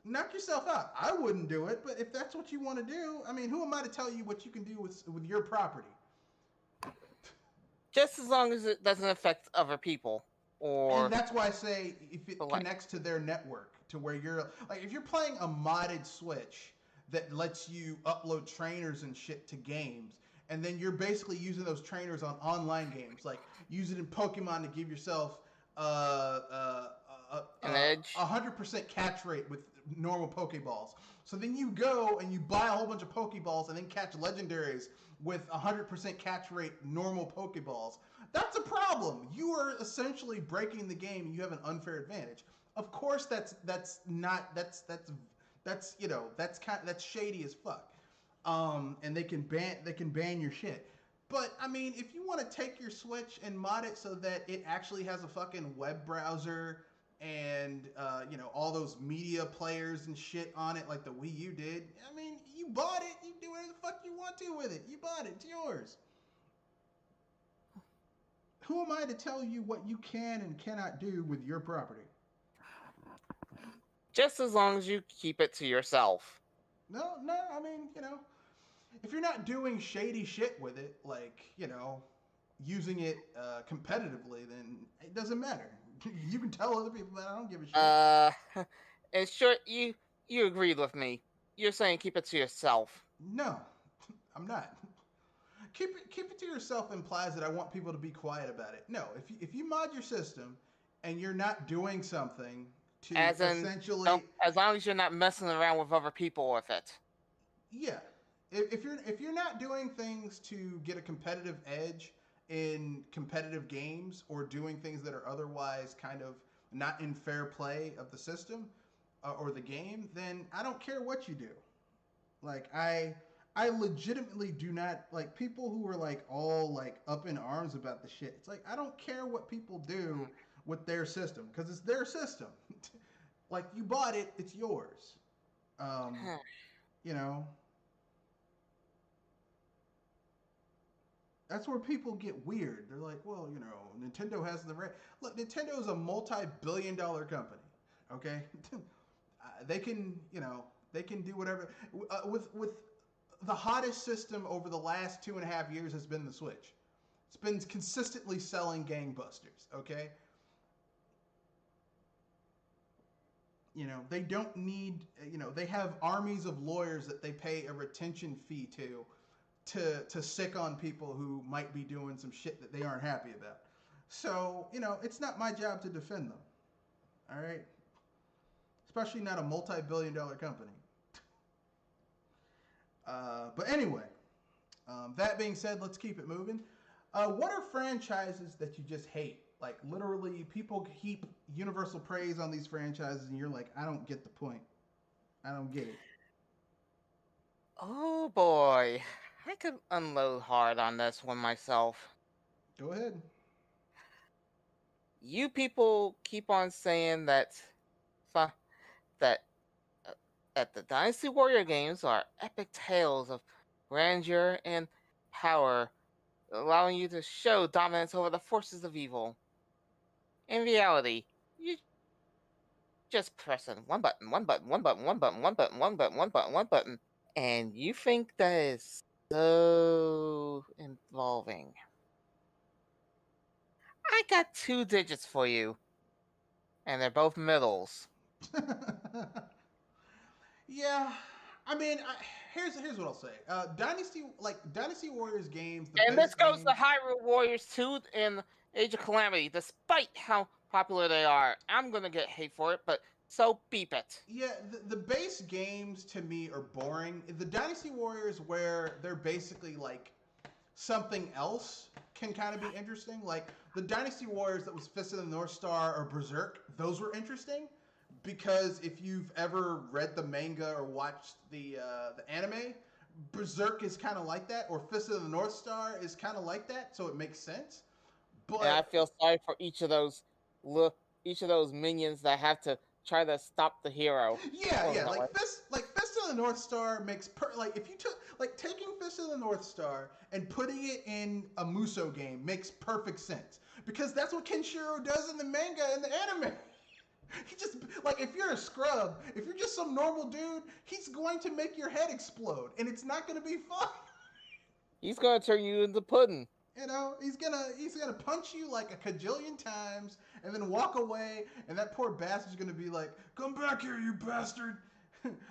Speaker 2: Knock yourself out. I wouldn't do it, but if that's what you want to do, I mean, who am I to tell you what you can do with your property?
Speaker 3: Just as long as it doesn't affect other people.
Speaker 2: And that's why I say if it connects to their network, to where you're like, if you're playing a modded Switch that lets you upload trainers and shit to games, and then you're basically using those trainers on online games, like using in Pokemon to give yourself an
Speaker 3: edge,
Speaker 2: 100% catch rate with normal Pokeballs. So then you go and you buy a whole bunch of Pokeballs and then catch legendaries with 100% catch rate normal Pokeballs. That's a problem. You are essentially breaking the game, and you have an unfair advantage. Of course, that's shady as fuck. And they can ban your shit. But I mean, if you want to take your Switch and mod it so that it actually has a fucking web browser and all those media players and shit on it like the Wii U did, I mean, You bought it. You do whatever the fuck you want to with it. You bought it. It's yours. Who am I to tell you what you can and cannot do with your property?
Speaker 3: Just as long as you keep it to yourself.
Speaker 2: No, I mean, if you're not doing shady shit with it, like, using it competitively, then it doesn't matter. You can tell other people that I don't give a shit.
Speaker 3: In short, you agreed with me. You're saying keep it to yourself.
Speaker 2: No, I'm not. Keep it to yourself implies that I want people to be quiet about it. No, if you mod your system and you're not doing something to
Speaker 3: As in,
Speaker 2: essentially,
Speaker 3: as long as you're not messing around with other people with it.
Speaker 2: yeah, if you're not doing things to get a competitive edge in competitive games or doing things that are otherwise kind of not in fair play of the system or the game, then I don't care what you do. Like I legitimately do not like people who are like all like up in arms about the shit. It's like I don't care what people do with their system because it's their system. Like you bought it, it's yours. Um, you know, that's where people get weird. They're like, well, Nintendo has the right. Look, Nintendo is a multi-billion-dollar company. Okay, they can, they can do whatever. With the hottest system over the last 2.5 years has been the Switch. It's been consistently selling gangbusters. Okay, they don't need. They have armies of lawyers that they pay a retention fee to sick on people who might be doing some shit that they aren't happy about. So, it's not my job to defend them. All right? Especially not a multi-billion-dollar company. But anyway, that being said, let's keep it moving. What are franchises that you just hate? Like, literally, people heap universal praise on these franchises, and you're like, I don't get the point. I don't get it.
Speaker 3: Oh boy, I could unload hard on this one myself.
Speaker 2: Go ahead.
Speaker 3: You people keep on saying that that that the Dynasty Warrior games are epic tales of grandeur and power, allowing you to show dominance over the forces of evil. In reality, you just pressing one button, one button, one button, one button, one button, one button, one button, one button, and you think that is so involving. I got 2 digits for you, and they're both middles.
Speaker 2: Yeah, I mean, here's what I'll say. Dynasty Warriors games, the
Speaker 3: And this
Speaker 2: base
Speaker 3: goes to
Speaker 2: games.
Speaker 3: Hyrule Warriors 2 and Age of Calamity, despite how popular they are. I'm gonna get hate for it, but so beep it.
Speaker 2: Yeah, the base games to me are boring. The Dynasty Warriors, where they're basically like something else, can kind of be interesting. Like the Dynasty Warriors that was Fist of the North Star or Berserk, those were interesting because if you've ever read the manga or watched the anime, Berserk is kind of like that, or Fist of the North Star is kind of like that, so it makes sense.
Speaker 3: And I
Speaker 2: But
Speaker 3: feel sorry for each of those minions that have to try to stop the hero.
Speaker 2: yeah, like Fist of the North Star makes like if you took like taking Fist of the North Star and putting it in a Muso game makes perfect sense because that's what Kenshiro does in the manga and the anime. He just like if you're a scrub, if you're just some normal dude, he's going to make your head explode and it's not going to be fun.
Speaker 3: He's gonna turn you into pudding.
Speaker 2: He's gonna punch you like a cajillion times and then walk away, and that poor bastard's gonna be like, "Come back here, you bastard!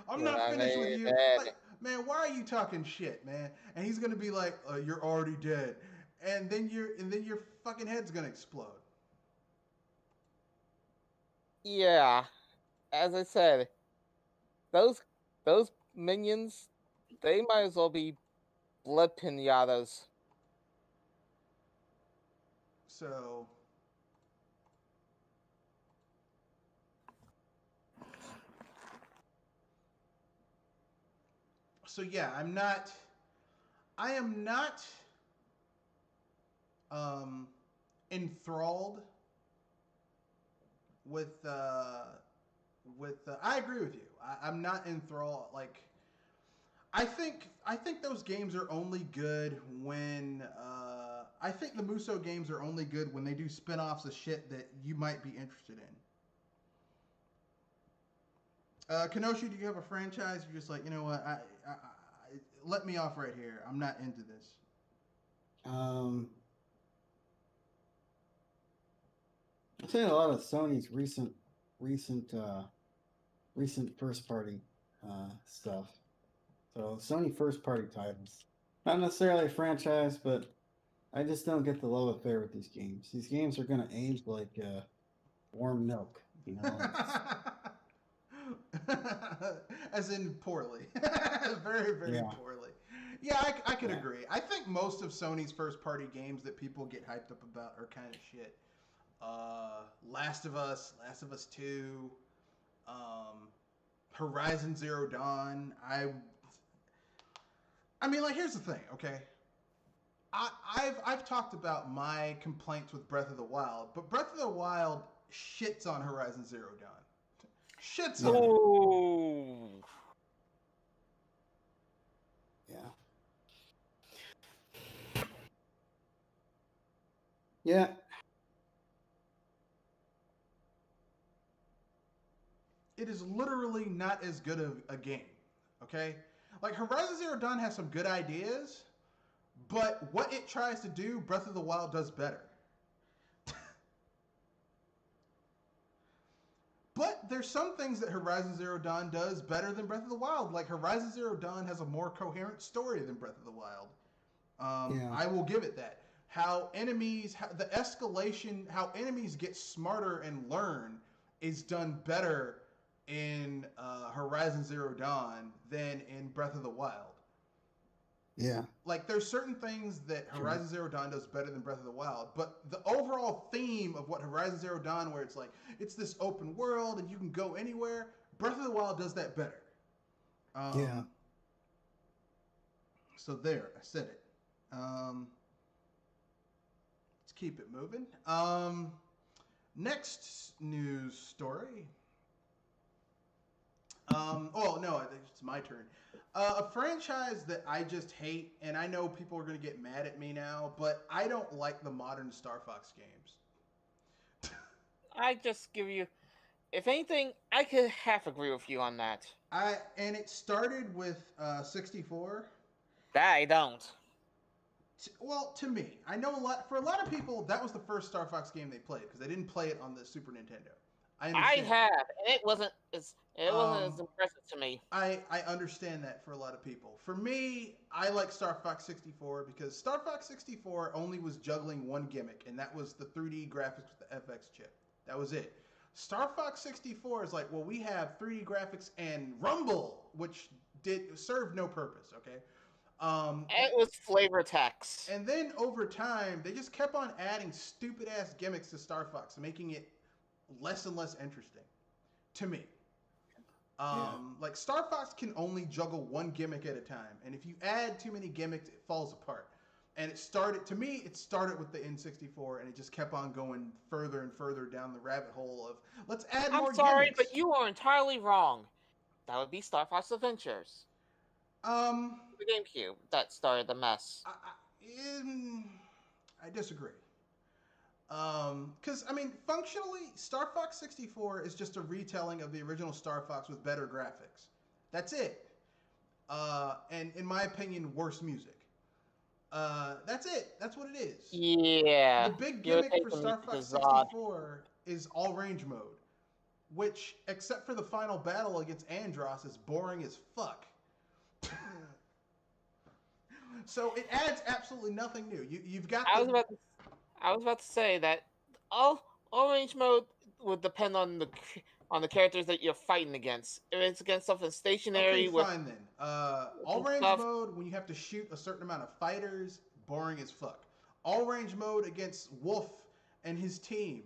Speaker 2: I'm not finished with you." Like, man, why are you talking shit, man? And he's gonna be like, "You're already dead," and then your fucking head's gonna explode.
Speaker 3: Yeah, as I said, those those minions, they might as well be blood pinatas.
Speaker 2: So yeah, I am not um enthralled with I agree with you. I'm not enthralled. Like I think those games are only good when I think the Muso games are only good when they do spin-offs of shit that you might be interested in. Kenoshi, do you have a franchise? You're just like, you know what? Let me off right here. I'm not into this.
Speaker 1: I've seen a lot of Sony's recent first party stuff. So Sony first party titles, not necessarily a franchise, but I just don't get the love affair with these games. These games are gonna age like warm milk, you know.
Speaker 2: As in poorly, very very
Speaker 1: Yeah.
Speaker 2: poorly. Yeah, I could
Speaker 1: Yeah.
Speaker 2: agree. I think most of Sony's first party games that people get hyped up about are kind of shit. Last of Us, Last of Us Two, um, Horizon Zero Dawn. I mean, like, here's the thing, okay? I've talked about my complaints with Breath of the Wild, but Breath of the Wild shits on Horizon Zero Dawn. Shits on it.
Speaker 3: Oh.
Speaker 1: Yeah. Yeah.
Speaker 2: It is literally not as good of a game. Okay? Like, Horizon Zero Dawn has some good ideas, but what it tries to do, Breath of the Wild does better. But there's some things that Horizon Zero Dawn does better than Breath of the Wild. Like, Horizon Zero Dawn has a more coherent story than Breath of the Wild.
Speaker 1: Yeah.
Speaker 2: I will give it that. The escalation, how enemies get smarter and learn is done better in Horizon Zero Dawn than in Breath of the Wild.
Speaker 1: Yeah.
Speaker 2: Like, there's certain things that Horizon Zero Dawn does better than Breath of the Wild, but the overall theme of what Horizon Zero Dawn, where it's like, it's this open world and you can go anywhere, Breath of the Wild does that better.
Speaker 1: Yeah.
Speaker 2: So there, I said it. Let's keep it moving. Next news story. Oh no, I think it's my turn. A franchise that I just hate, and I know people are going to get mad at me now, but I don't like the modern Star Fox games.
Speaker 3: I just give you, if anything, I could half agree with you on that.
Speaker 2: And it started with 64.
Speaker 3: That I don't.
Speaker 2: Well, to me, I know for a lot of people, that was the first Star Fox game they played because they didn't play it on the Super Nintendo.
Speaker 3: I have, and it wasn't as impressive to me.
Speaker 2: I understand that for a lot of people. For me, I like Star Fox 64 because Star Fox 64 only was juggling one gimmick, and that was the 3D graphics with the FX chip. That was it. Star Fox 64 is like, well, we have 3D graphics and Rumble, which served no purpose. Okay.
Speaker 3: It was flavor text.
Speaker 2: And then over time, they just kept on adding stupid ass gimmicks to Star Fox, making it less and less interesting to me. Like, Star Fox can only juggle one gimmick at a time, and if you add too many gimmicks, it falls apart. And it started with the N64, and it just kept on going further and further down the rabbit hole of let's add more
Speaker 3: I'm sorry,
Speaker 2: gimmicks.
Speaker 3: but you are entirely wrong. That would be Star Fox Adventures. The GameCube that started the mess.
Speaker 2: I disagree. Because, I mean, functionally, Star Fox 64 is just a retelling of the original Star Fox with better graphics. That's it. And in my opinion, worse music. That's it. That's what it is.
Speaker 3: Yeah.
Speaker 2: The big gimmick for Star Fox 64 is all range mode, which, except for the final battle against Andross, is boring as fuck. So it adds absolutely nothing new. You've got.
Speaker 3: I was about to say that all range mode would depend on the characters that you're fighting against. If it's against something stationary,
Speaker 2: okay, fine then. All range mode when you have to shoot a certain amount of fighters, boring as fuck. All range mode against Wolf and his team,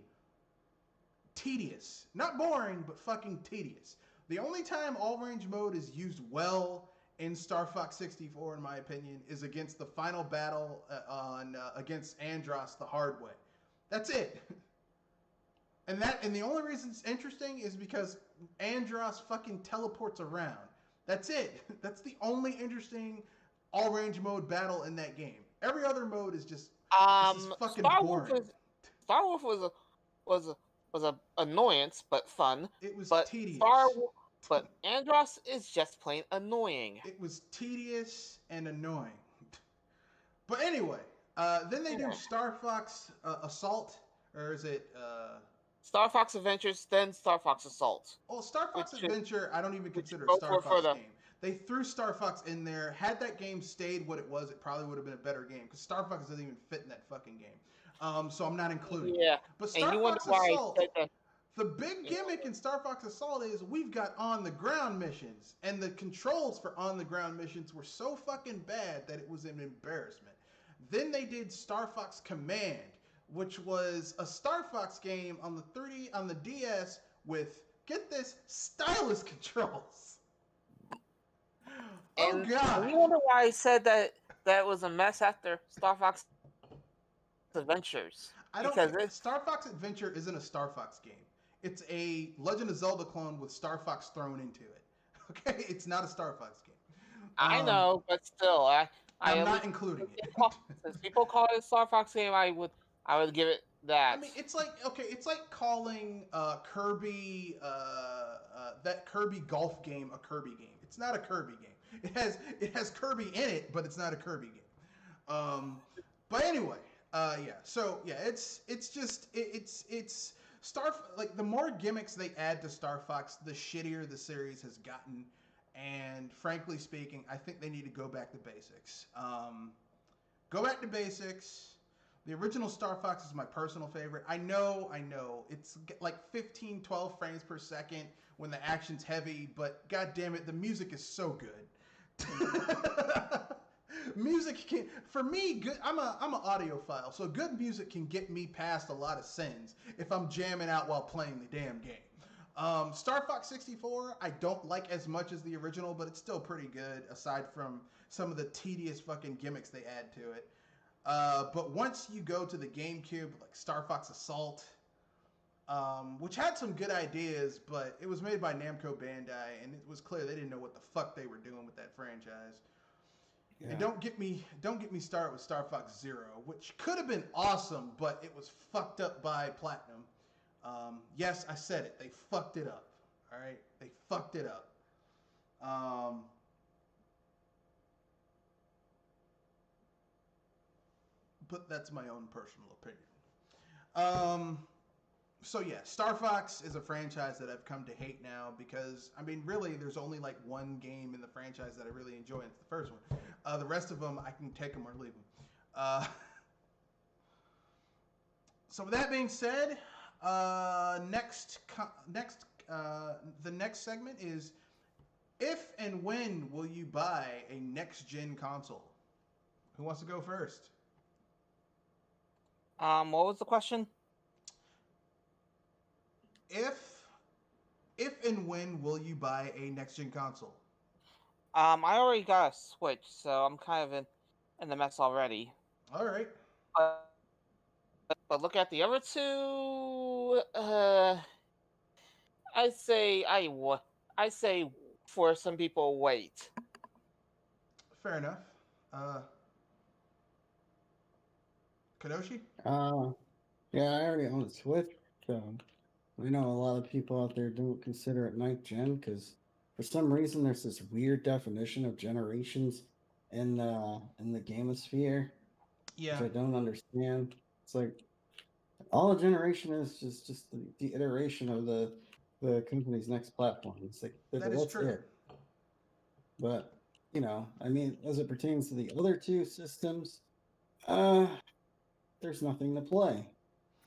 Speaker 2: tedious. Not boring, but fucking tedious. The only time all range mode is used well in Star Fox 64, in my opinion, is against the final battle against Andross the hard way. That's it. And the only reason it's interesting is because Andross fucking teleports around. That's it. That's the only interesting all range mode battle in that game. Every other mode is just this is fucking boring.
Speaker 3: Star Wolf was a, was a annoyance but fun.
Speaker 2: It was
Speaker 3: But
Speaker 2: tedious.
Speaker 3: But Andros is just plain annoying.
Speaker 2: It was tedious and annoying. But anyway, then they do Star Fox Assault, or is it
Speaker 3: Star Fox Adventures, then Star Fox Assault?
Speaker 2: Well, Star Fox Adventure, I don't even consider a Star Fox game. They threw Star Fox in there. Had that game stayed what it was, it probably would have been a better game because Star Fox doesn't even fit in that fucking game. So I'm not including it. But Star Fox Assault, the big gimmick in Star Fox Assault is we've got on-the-ground missions, and the controls for on-the-ground missions were so fucking bad that it was an embarrassment. Then they did Star Fox Command, which was a Star Fox game on the DS with, get this, stylus controls. Oh god!
Speaker 3: You wonder why I said that was a mess after Star Fox Adventures.
Speaker 2: Star Fox Adventure isn't a Star Fox game. It's a Legend of Zelda clone with Star Fox thrown into it. Okay, it's not a Star Fox game.
Speaker 3: I know, but still,
Speaker 2: I'm not including it.
Speaker 3: Since people call it a Star Fox game, I would give it that.
Speaker 2: I mean, it's like calling Kirby that Kirby golf game a Kirby game. It's not a Kirby game. It has Kirby in it, but it's not a Kirby game. But anyway, So yeah, it's like the more gimmicks they add to Star Fox, the shittier the series has gotten. And frankly speaking, I think they need to go back to basics. Go back to basics. The original Star Fox is my personal favorite. I know. It's like 15, 12 frames per second when the action's heavy, but god damn it, the music is so good. Music can, for me, good. I'm an audiophile, so good music can get me past a lot of sins if I'm jamming out while playing the damn game. Star Fox 64, I don't like as much as the original, but it's still pretty good, aside from some of the tedious fucking gimmicks they add to it. But once you go to the GameCube, like Star Fox Assault, which had some good ideas, but it was made by Namco Bandai, and it was clear they didn't know what the fuck they were doing with that franchise. Yeah. And don't get me started with Star Fox Zero, which could have been awesome, but it was fucked up by Platinum. Yes, I said it. They fucked it up. All right, they fucked it up. But that's my own personal opinion. So yeah, Star Fox is a franchise that I've come to hate now because, I mean, really, there's only like one game in the franchise that I really enjoy, and it's the first one. The rest of them, I can take them or leave them. So with that being said, the next segment is, if and when will you buy a next-gen console? Who wants to go first?
Speaker 3: What was the question?
Speaker 2: If and when will you buy a next-gen console?
Speaker 3: I already got a Switch, so I'm kind of in the mess already.
Speaker 2: All right.
Speaker 3: But look at the other two. I say for some people, wait.
Speaker 2: Fair enough. Kadoshi?
Speaker 1: Yeah, I already own a Switch. We know a lot of people out there don't consider it ninth gen because for some reason there's this weird definition of generations in the gamosphere.
Speaker 2: Yeah.
Speaker 1: Which I don't understand. It's like all a generation is just the iteration of the company's next platform. It's like
Speaker 2: that is true.
Speaker 1: It. But I mean, as it pertains to the other two systems, there's nothing to play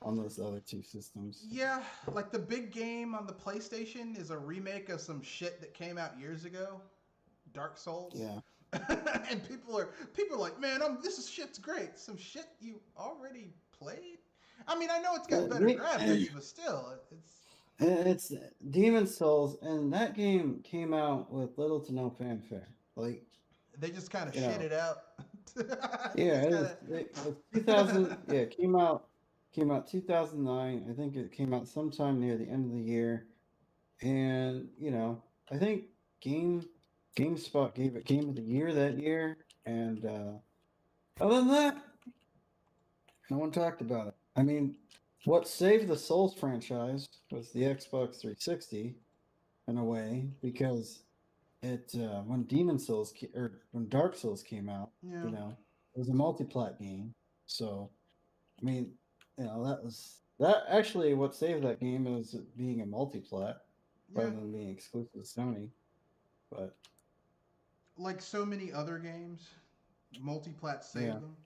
Speaker 1: on those other two systems.
Speaker 2: Yeah, like the big game on the PlayStation is a remake of some shit that came out years ago, Dark Souls.
Speaker 1: Yeah.
Speaker 2: And people are like, man, this shit's great. Some shit you already played. I mean, I know it's got better graphics, but still,
Speaker 1: it's Demon's Souls, and that game came out with little to no fanfare. Like
Speaker 2: they just kind of shit it out.
Speaker 1: Yeah, it was 2000. Yeah, it came out 2009. I think it came out sometime near the end of the year, and I think GameSpot gave it Game of the Year that year, and other than that, no one talked about it. I mean, what saved the Souls franchise was the Xbox 360, in a way, because it when when Dark Souls came out,
Speaker 2: Yeah.
Speaker 1: it was a multi-plat game. So, I mean, that actually what saved that game is it being a multi-plat rather than being exclusive to Sony. But
Speaker 2: like so many other games, multi-plat saved them.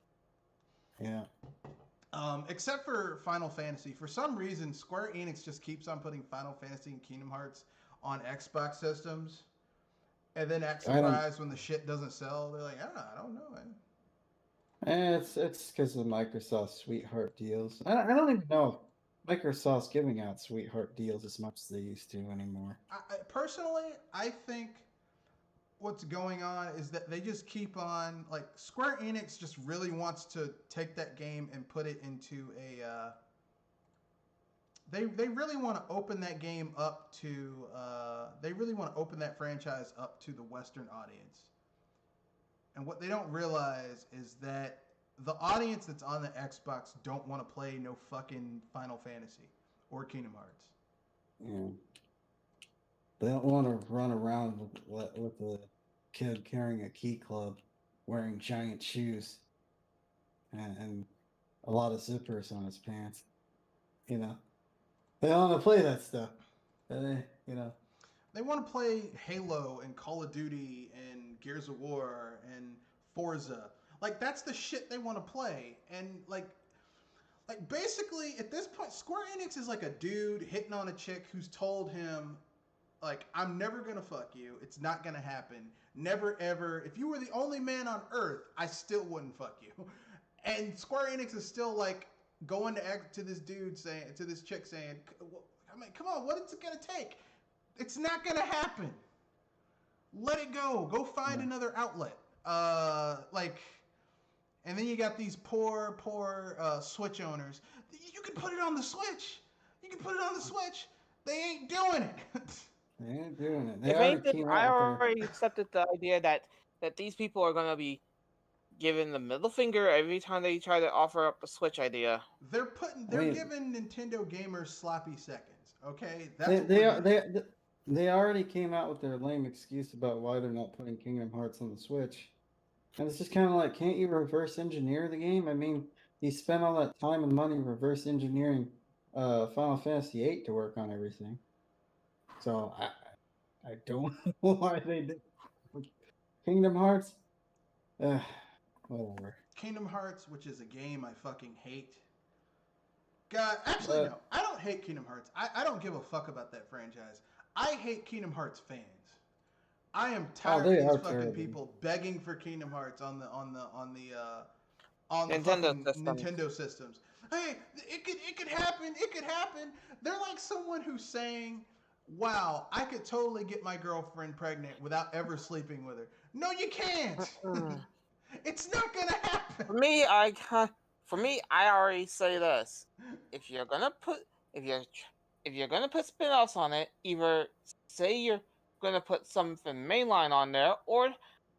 Speaker 1: Yeah.
Speaker 2: Except for Final Fantasy. For some reason, Square Enix just keeps on putting Final Fantasy and Kingdom Hearts on Xbox systems, and then act surprised when the shit doesn't sell. They're like, I don't know, man.
Speaker 1: It's because of Microsoft's sweetheart deals. I don't even know if Microsoft's giving out sweetheart deals as much as they used to anymore.
Speaker 2: Personally, I think what's going on is that they just keep on, like, Square Enix just really wants to take that game and put it into a they really want to open that game up to they really want to open that franchise up to the Western audience. And what they don't realize is that the audience that's on the Xbox don't want to play no fucking Final Fantasy or Kingdom Hearts.
Speaker 1: Yeah. They don't want to run around with a kid carrying a key club, wearing giant shoes, and a lot of zippers on his pants. They don't want to play that stuff.
Speaker 2: They want to play Halo and Call of Duty and Gears of War and Forza. Like, that's the shit they want to play. And like basically at this point, Square Enix is like a dude hitting on a chick who's told him, like, I'm never gonna fuck you. It's not gonna happen. Never ever. If you were the only man on Earth, I still wouldn't fuck you. And Square Enix is still like going to this dude saying, to this chick saying, I mean, come on, what is it gonna take? It's not gonna happen. Let it go. Go find another outlet. And then you got these poor Switch owners. You can put it on the Switch. You can put it on the Switch. They ain't doing it.
Speaker 1: They ain't doing it.
Speaker 3: If anything, I already accepted the idea that these people are gonna be giving the middle finger every time they try to offer up a Switch idea.
Speaker 2: They're giving Nintendo gamers sloppy seconds. Okay,
Speaker 1: they already came out with their lame excuse about why they're not putting Kingdom Hearts on the Switch. And it's just kind of like, can't you reverse engineer the game? I mean, you spent all that time and money reverse engineering Final Fantasy VIII to work on everything. So I don't know why they did Kingdom Hearts. Whatever.
Speaker 2: Kingdom Hearts, which is a game I fucking hate. God, actually, no. I don't hate Kingdom Hearts. I don't give a fuck about that franchise. I hate Kingdom Hearts fans. I am tired of these fucking people begging for Kingdom Hearts on the Nintendo systems. Hey, it could happen. It could happen. They're like someone who's saying, "Wow, I could totally get my girlfriend pregnant without ever sleeping with her." No, you can't. It's not gonna happen.
Speaker 3: For me, I already say this: if you're gonna put spin-offs on it, either say you're gonna put something mainline on there, or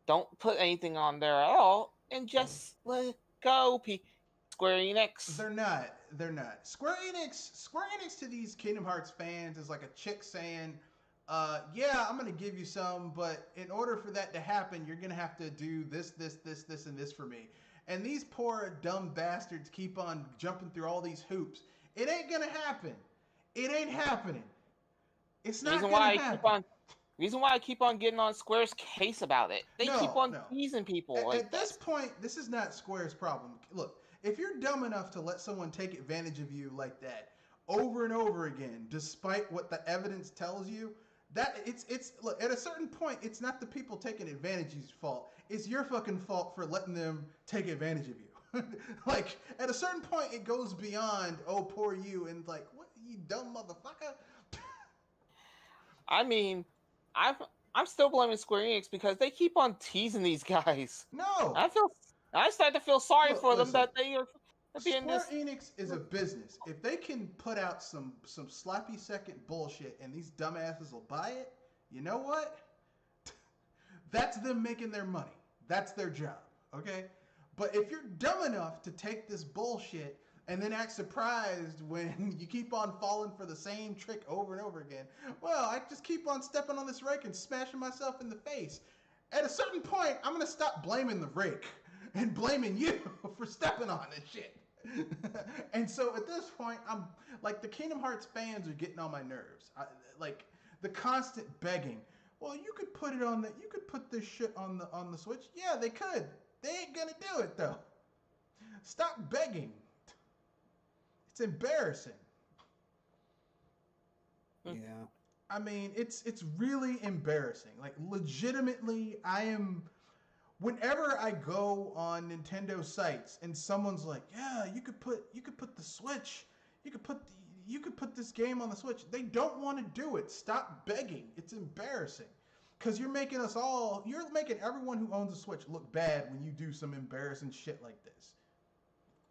Speaker 3: don't put anything on there at all, and just let it go. Square Enix.
Speaker 2: They're not. Square Enix to these Kingdom Hearts fans is like a chick saying, yeah, I'm gonna give you some, but in order for that to happen, you're gonna have to do this, and this for me. And these poor dumb bastards keep on jumping through all these hoops. It ain't gonna happen. It ain't happening. It's not gonna happen.
Speaker 3: Reason why I keep on getting on Square's case about it. They keep on teasing people.
Speaker 2: At this point, this is not Square's problem. Look, if you're dumb enough to let someone take advantage of you like that over and over again, despite what the evidence tells you, that it's look, at a certain point, it's not the people taking advantage's fault. It's your fucking fault for letting them take advantage of you. Like, at a certain point, it goes beyond, oh, poor you, and like, what, you dumb motherfucker?
Speaker 3: I mean, I'm still blaming Square Enix because they keep on teasing these guys.
Speaker 2: No,
Speaker 3: I start to feel sorry for them that they are being
Speaker 2: Square Enix is a business. If they can put out some sloppy second bullshit and these dumbasses will buy it, you know what? That's them making their money. That's their job, okay? But if you're dumb enough to take this bullshit and then act surprised when you keep on falling for the same trick over and over again, well, I just keep on stepping on this rake and smashing myself in the face. At a certain point, I'm gonna stop blaming the rake and blaming you for stepping on this shit. And so at this point, I'm like, the Kingdom Hearts fans are getting on my nerves. Like the constant begging. Well, you could put it on the. You could put this shit on the Switch. Yeah, they could. They ain't gonna do it though. Stop begging. It's embarrassing.
Speaker 1: Yeah.
Speaker 2: I mean, it's really embarrassing. Like legitimately, I am. Whenever I go on Nintendo sites and someone's like, "Yeah, you could put the Switch, you could put this game on the Switch," they don't want to do it. Stop begging. It's embarrassing. Because you're making everyone who owns a Switch look bad when you do some embarrassing shit like this.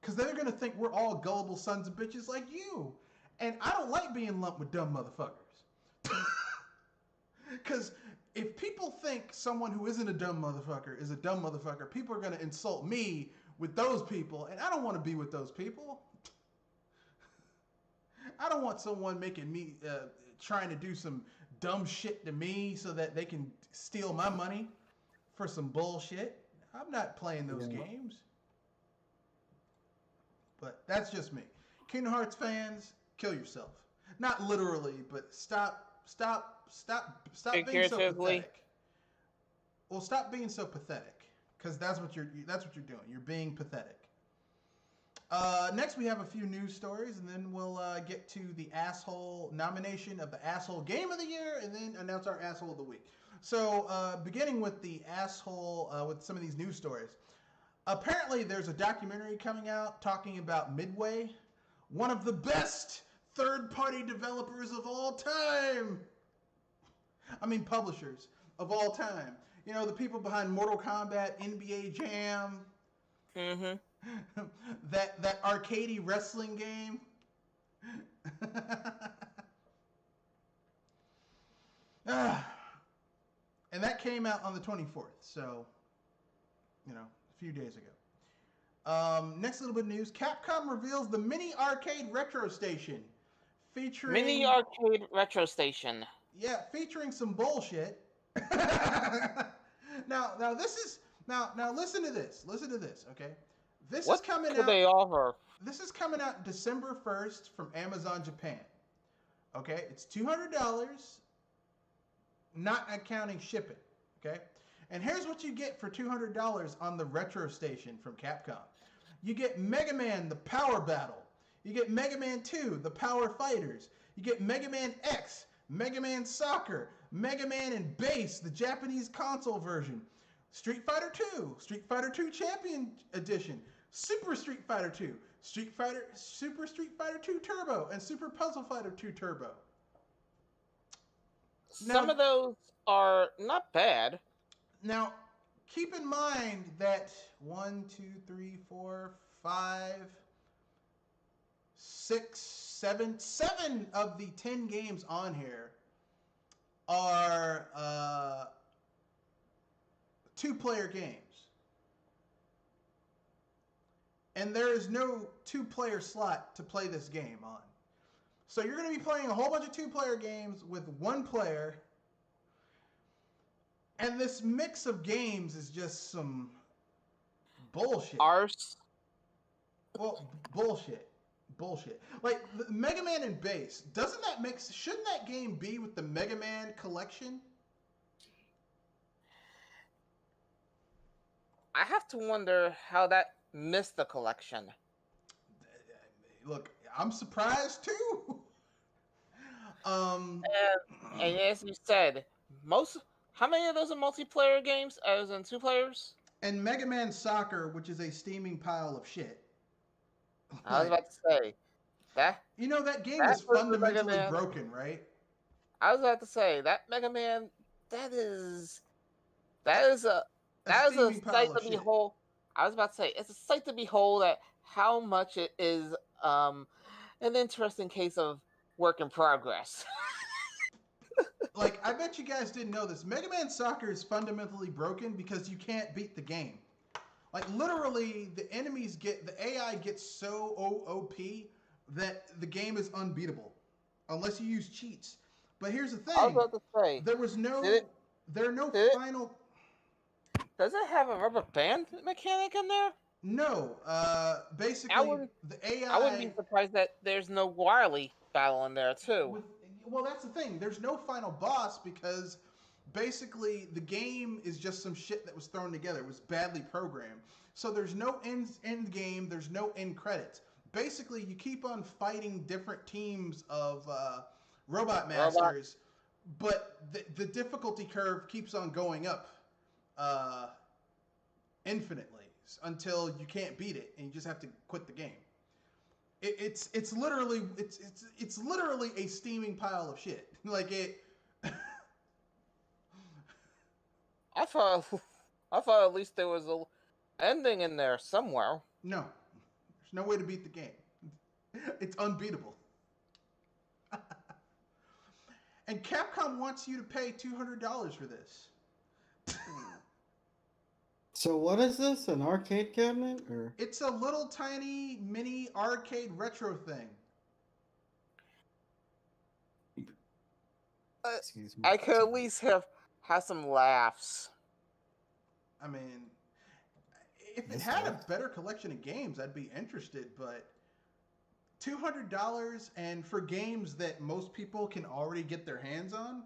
Speaker 2: Because they're going to think we're all gullible sons of bitches like you. And I don't like being lumped with dumb motherfuckers. Because if people think someone who isn't a dumb motherfucker is a dumb motherfucker, people are going to insult me with those people. And I don't want to be with those people. I don't want someone making me, trying to do some dumb shit to me so that they can steal my money for some bullshit. I'm not playing those games. But that's just me. Kingdom Hearts fans, kill yourself. Not literally, but stop being so pathetic. Well, stop being so pathetic, because that's what you're doing. You're being pathetic. Next, we have a few news stories, and then we'll get to the asshole nomination of the asshole game of the year, and then announce our asshole of the week. So, beginning with the asshole, with some of these news stories. Apparently, there's a documentary coming out talking about Midway, one of the best third-party developers of all time. I mean, publishers of all time. You know, the people behind Mortal Kombat, NBA Jam.
Speaker 3: Mm-hmm.
Speaker 2: that arcadey wrestling game. And that came out on the 24th, so, you know, a few days ago. Next little bit of news. Capcom reveals the Mini Arcade Retro Station.
Speaker 3: Mini Arcade Retro Station.
Speaker 2: Yeah, featuring some bullshit. Now listen to this. Listen to this, okay? This is coming out.
Speaker 3: They offer?
Speaker 2: This is coming out December 1st from Amazon Japan. Okay, it's $200, not accounting shipping. Okay, and here's what you get for $200 on the Retro Station from Capcom. You get Mega Man: The Power Battle. You get Mega Man 2: The Power Fighters. You get Mega Man X, Mega Man Soccer, Mega Man and Bass, the Japanese console version. Street Fighter 2, Street Fighter 2 Champion Edition, Super Street Fighter 2, Super Street Fighter 2 Turbo, and Super Puzzle Fighter 2 Turbo.
Speaker 3: Some of those are not bad.
Speaker 2: Now, keep in mind that 1, 2, 3, 4, 5, 6, 7 of the 10 games on here are two-player games. And there is no two-player slot to play this game on. So you're going to be playing a whole bunch of two-player games with one player. And this mix of games is just some bullshit.
Speaker 3: Arse.
Speaker 2: Well, bullshit. Like, the Mega Man and Bass, shouldn't that game be with the Mega Man collection?
Speaker 3: I have to wonder how that missed the collection.
Speaker 2: Look, I'm surprised too.
Speaker 3: And as you said, how many of those are multiplayer games as in two players?
Speaker 2: And Mega Man Soccer, which is a steaming pile of shit.
Speaker 3: I was about to say that.
Speaker 2: You know, that game is fundamentally broken, right?
Speaker 3: I was about to say that Mega Man. That is a sight to behold. I was about to say it's a sight to behold at how much it is an interesting case of work in progress.
Speaker 2: Like, I bet you guys didn't know this. Mega Man Soccer is fundamentally broken because you can't beat the game. Like, literally, the AI gets so OP that the game is unbeatable unless you use cheats. But here's the
Speaker 3: I was
Speaker 2: thing:
Speaker 3: about to say,
Speaker 2: there was
Speaker 3: did it,
Speaker 2: there are no
Speaker 3: did it,
Speaker 2: final.
Speaker 3: does it have a rubber band mechanic in there?
Speaker 2: No,
Speaker 3: I
Speaker 2: basically
Speaker 3: wouldn't,
Speaker 2: the
Speaker 3: I wouldn't be
Speaker 2: AI
Speaker 3: surprised that there's no Wily battle in there too.
Speaker 2: with well, that's the thing. There's no final boss because basically the game is just some shit that was thrown together. It was badly programmed. So there's no end game. There's no end credits. Basically, you keep on fighting different teams of robot
Speaker 3: Robot.
Speaker 2: masters, but the difficulty curve keeps on going up uh, infinitely until you can't beat it, and you just have to quit the game. It's literally it's literally a steaming pile of shit. Like it.
Speaker 3: I thought, I thought at least there was a ending in there somewhere.
Speaker 2: No, there's no way to beat the game. It's unbeatable. And Capcom wants you to pay $200 for this.
Speaker 1: So what is this? An arcade cabinet or?
Speaker 2: It's a little tiny mini arcade retro thing.
Speaker 1: Excuse me.
Speaker 3: I could at least have some laughs.
Speaker 2: I mean, if it had a better collection of games, I'd be interested, but $200 and for games that most people can already get their hands on.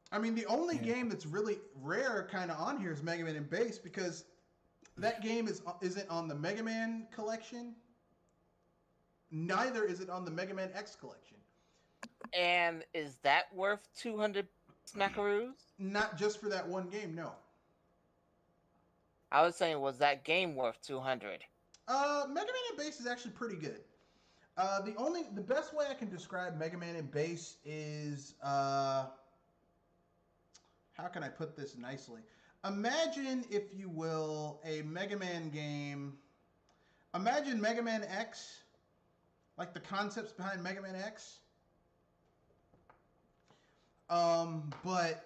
Speaker 2: I mean, the only game that's really rare kind of on here is Mega Man and Bass because that game isn't on the Mega Man collection. Neither is it on the Mega Man X collection.
Speaker 3: And is that worth 200 smackaroos?
Speaker 2: Not just for that one game, no.
Speaker 3: I was saying, was that game worth 200?
Speaker 2: Mega Man and Bass is actually pretty good. The best way I can describe Mega Man and Bass is how can I put this nicely? Imagine, if you will, a Mega Man game. Imagine Mega Man X, like the concepts behind Mega Man X. But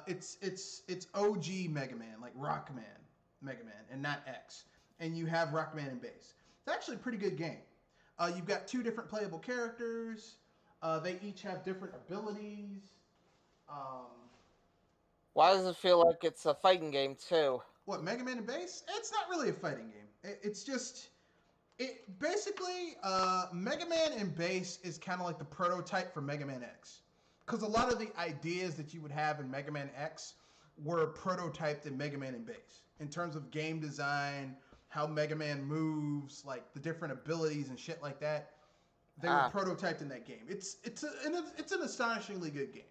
Speaker 2: it's OG Mega Man, like Rockman Mega Man, and not X. And you have Rockman and Bass. It's actually a pretty good game. You've got two different playable characters. They each have different abilities.
Speaker 3: Why does it feel like it's a fighting game too?
Speaker 2: What, Mega Man and Bass? It's not really a fighting game. It's just basically Mega Man and Bass is kind of like the prototype for Mega Man X, because a lot of the ideas that you would have in Mega Man X were prototyped in Mega Man and Bass in terms of game design, how Mega Man moves, like the different abilities and shit like that. They were prototyped in that game. It's an astonishingly good game.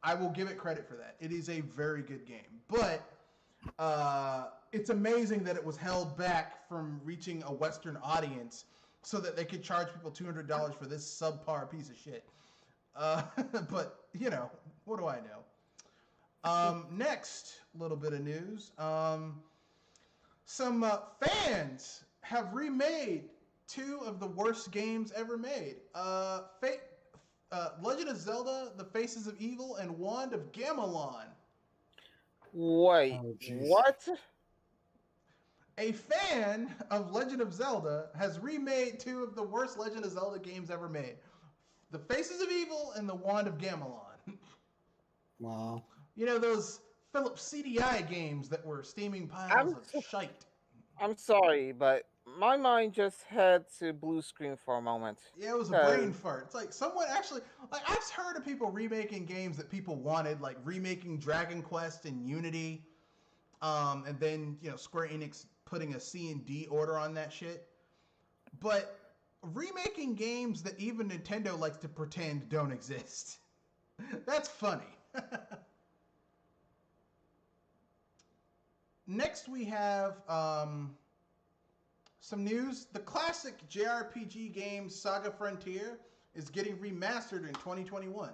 Speaker 2: I will give it credit for that. It is a very good game. But it's amazing that it was held back from reaching a Western audience so that they could charge people $200 for this subpar piece of shit. But, you know, what do I know? Next little bit of news. Some fans have remade two of the worst games ever made. Legend of Zelda, The Faces of Evil, and Wand of Gamelon.
Speaker 3: Wait, what?
Speaker 2: A fan of Legend of Zelda has remade two of the worst Legend of Zelda games ever made. The Faces of Evil and the Wand of Gamelon.
Speaker 1: Wow.
Speaker 2: You know, those Philips CDI games that were steaming piles of shite.
Speaker 3: I'm sorry, but my mind just had to blue screen for a moment.
Speaker 2: Yeah, it was a brain fart. It's like someone actually, like, I've heard of people remaking games that people wanted, like remaking Dragon Quest and Unity, and then, you know, Square Enix putting a C and D order on that shit. But remaking games that even Nintendo likes to pretend don't exist. That's funny. Next we have some news. The classic JRPG game Saga Frontier is getting remastered in 2021.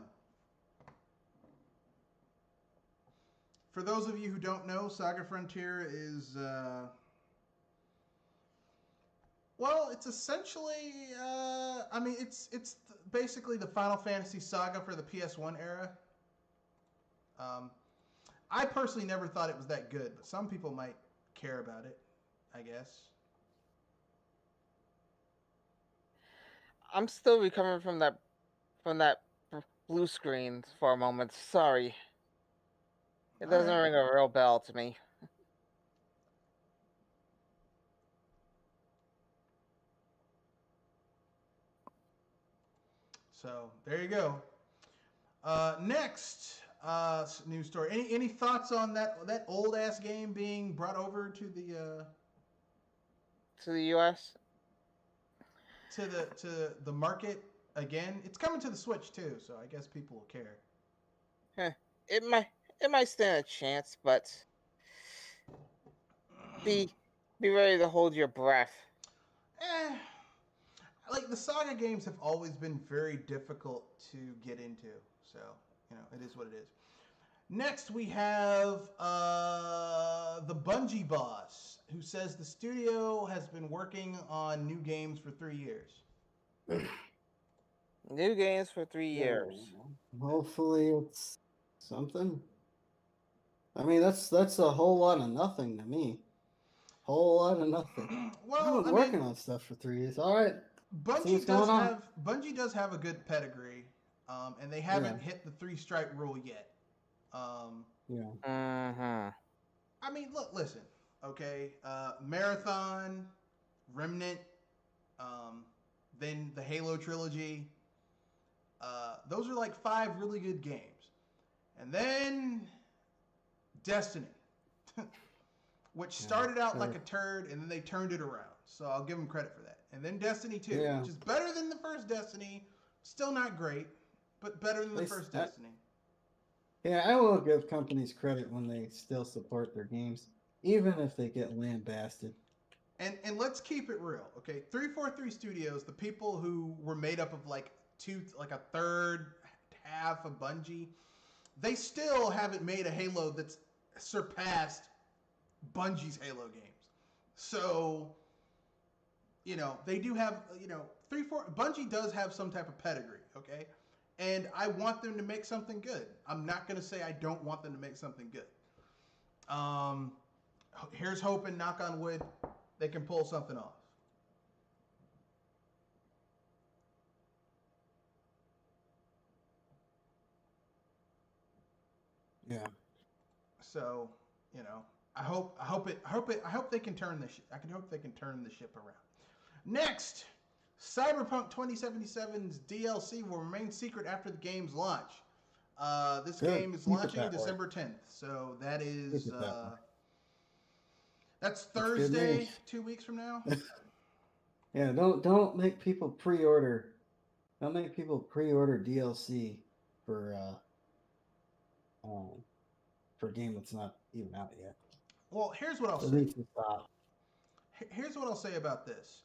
Speaker 2: For those of you who don't know, Saga Frontier is well, it's essentially I mean, it's basically the Final Fantasy saga for the PS1 era. I personally never thought it was that good, but some people might care about it, I guess.
Speaker 3: I'm still recovering from that blue screen for a moment. Sorry, it doesn't
Speaker 2: Alright.
Speaker 3: ring a real bell to me.
Speaker 2: So there you go. Next news story. Any thoughts on that old ass game being brought over to the
Speaker 3: To the U.S.
Speaker 2: to the market again? It's coming to the Switch too, so I guess people will care.
Speaker 3: Heh, it might stand a chance, but be ready to hold your breath.
Speaker 2: Eh, like the Saga games have always been very difficult to get into, so it is what it is. Next, we have the Bungie boss, who says the studio has been working on new games for 3 years.
Speaker 3: New games for 3 years.
Speaker 1: Hopefully it's something. I mean, that's a whole lot of nothing to me. Whole lot of nothing.
Speaker 2: Well,
Speaker 1: I've been working on stuff for 3 years. All right. See what's going on.
Speaker 2: Bungie does have a good pedigree, and they haven't hit the 3-strike rule yet.
Speaker 1: Yeah.
Speaker 2: I mean, listen, okay, Marathon, Remnant, then the Halo trilogy. Those are like 5 really good games, and then Destiny, which started out like a turd, and then they turned it around. So I'll give them credit for that. And then Destiny 2, which is better than the first Destiny. Still not great, but better than the first Destiny.
Speaker 1: Yeah, I will give companies credit when they still support their games, even if they get lambasted.
Speaker 2: And let's keep it real, okay? 343 Studios, the people who were made up of like a third half of Bungie, they still haven't made a Halo that's surpassed Bungie's Halo games. So, they do have, Bungie does have some type of pedigree, okay? And I want them to make something good. I'm not going to say I don't want them to make something good. Here's hoping, knock on wood, they can pull something off.
Speaker 1: Yeah.
Speaker 2: So, I hope they can turn this. I can hope they can turn the ship around. Next, Cyberpunk 2077's DLC will remain secret after the game's launch. This game is launching December 10th, so that is that's Thursday, 2 weeks from now.
Speaker 1: Yeah, don't make people pre-order. Don't make people pre-order DLC for a game that's not even out yet.
Speaker 2: Well, here's what I'll say. Here's what I'll say about this.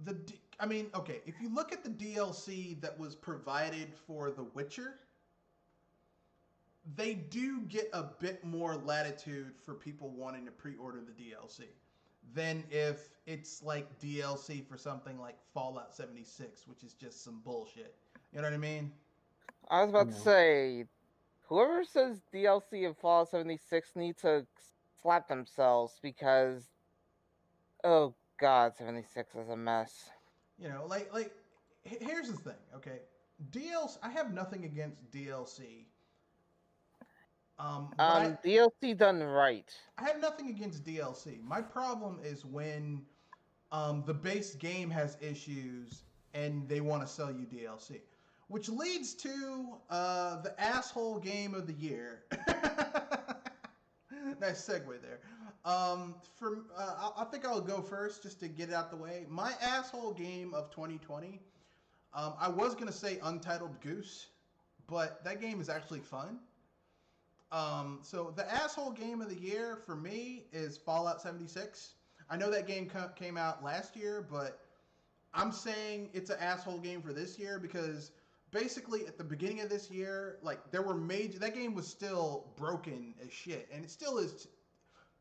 Speaker 2: If you look at the DLC that was provided for The Witcher, they do get a bit more latitude for people wanting to pre-order the DLC than if it's like DLC for something like Fallout 76, which is just some bullshit. You know what I mean?
Speaker 3: I was about to say, whoever says DLC of Fallout 76 need to slap themselves because, oh god, 76 is a mess.
Speaker 2: Here's the thing, okay? I have nothing against DLC.
Speaker 3: DLC done right.
Speaker 2: I have nothing against DLC. My problem is when the base game has issues and they want to sell you DLC, which leads to the asshole game of the year. Nice segue there. I think I'll go first just to get it out the way. My asshole game of 2020. I was gonna say Untitled Goose, but that game is actually fun. So the asshole game of the year for me is Fallout 76. I know that game came out last year, but I'm saying it's an asshole game for this year because basically at the beginning of this year, like that game was still broken as shit, and it still is.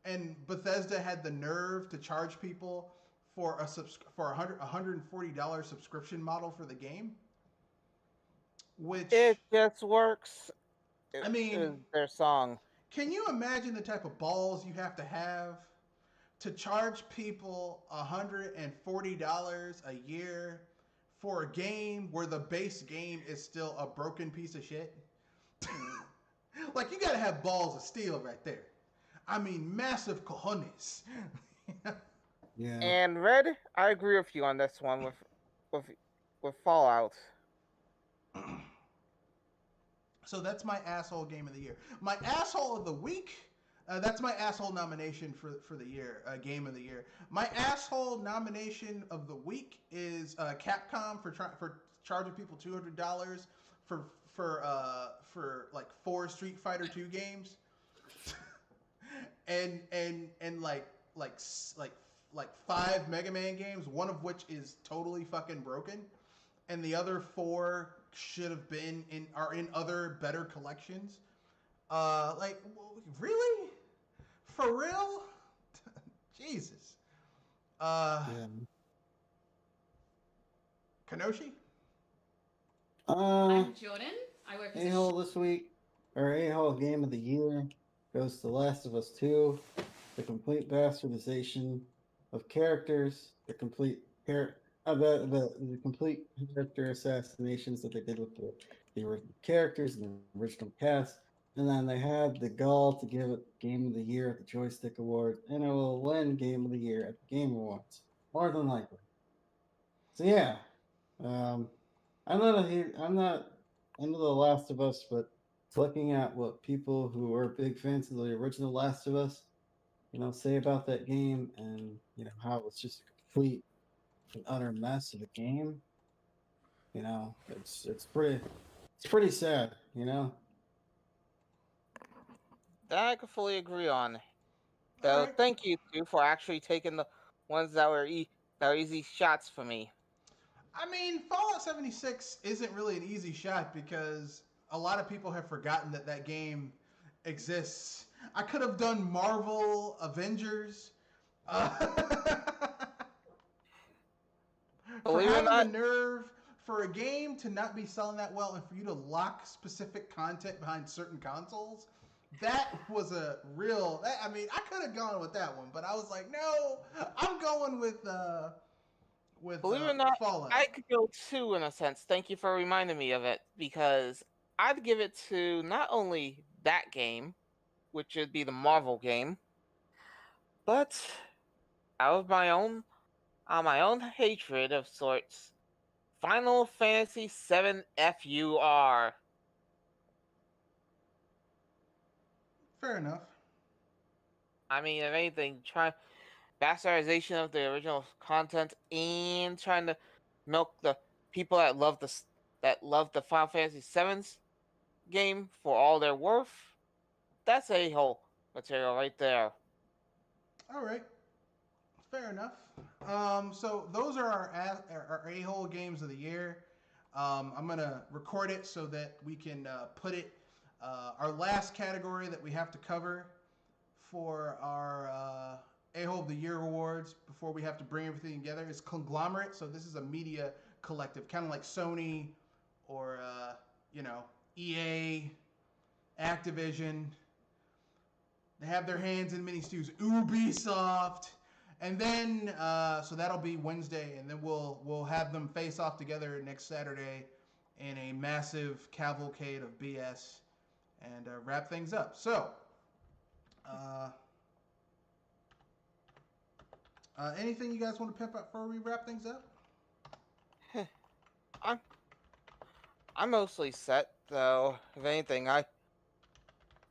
Speaker 2: And Bethesda had the nerve to charge people for a $140 subscription model for the game, which
Speaker 3: It just works.
Speaker 2: I
Speaker 3: It
Speaker 2: mean,
Speaker 3: is their song.
Speaker 2: can you imagine the type of balls you have to charge people $140 a year for a game where the base game is still a broken piece of shit? Like, you gotta have balls of steel right there. I mean, massive cojones.
Speaker 1: Yeah.
Speaker 3: And Red, I agree with you on this one with with Fallout.
Speaker 2: So that's my asshole game of the year. My asshole of the week. That's my asshole nomination for the year, game of the year. My asshole nomination of the week is Capcom for charging people $200 for like 4 Street Fighter 2 games, and like 5 Mega Man games, one of which is totally fucking broken, and the other 4 should have been in other better collections. Like, really? For real? Jesus.
Speaker 1: Yeah.
Speaker 2: Kanoshi?
Speaker 4: I'm Jordan. I work as
Speaker 1: A-hole this week, or A-hole game of the year, goes to Last of Us 2, the complete bastardization of characters, the complete the complete character assassinations that they did with the original characters and the original cast, and then they had the gall to give it Game of the Year at the Joystick Awards, and it will win Game of the Year at the Game Awards, more than likely. So yeah, I'm not into The Last of Us, but looking at what people who are big fans of the original Last of Us, say about that game, and how it was just a complete and utter mess of a game. It's pretty sad.
Speaker 3: That I could fully agree on. Though,
Speaker 2: Alright.
Speaker 3: thank you too for actually taking the ones that were easy shots for me.
Speaker 2: I mean, Fallout 76 isn't really an easy shot because a lot of people have forgotten that game exists. I could have done Marvel Avengers. For
Speaker 3: Believe it or
Speaker 2: having
Speaker 3: not,
Speaker 2: the nerve for a game to not be selling that well and for you to lock specific content behind certain consoles, that was a real. I mean, I could have gone with that one, but I was like, no, I'm going with
Speaker 3: believe it or not,
Speaker 2: Fallout.
Speaker 3: I could go two in a sense. Thank you for reminding me of it, because I'd give it to not only that game, which would be the Marvel game, but out of my own hatred of sorts, Final Fantasy VII FUR.
Speaker 2: Fair enough.
Speaker 3: I mean, if anything, try bastardization of the original content and trying to milk the people that love the Final Fantasy VII's game for all their worth. That's a-hole material right there.
Speaker 2: All right. Fair enough. So those are our a-hole games of the year. I'm gonna record it so that we can put it. Our last category that we have to cover for our a-hole of the year awards before we have to bring everything together is conglomerate. So this is a media collective, kind of like Sony or EA, Activision. They have their hands in many stews. Ubisoft. And then, so that'll be Wednesday, and then we'll have them face off together next Saturday in a massive cavalcade of BS and wrap things up. So, anything you guys want to pimp up before we wrap things up?
Speaker 3: I'm mostly set, though. If anything, I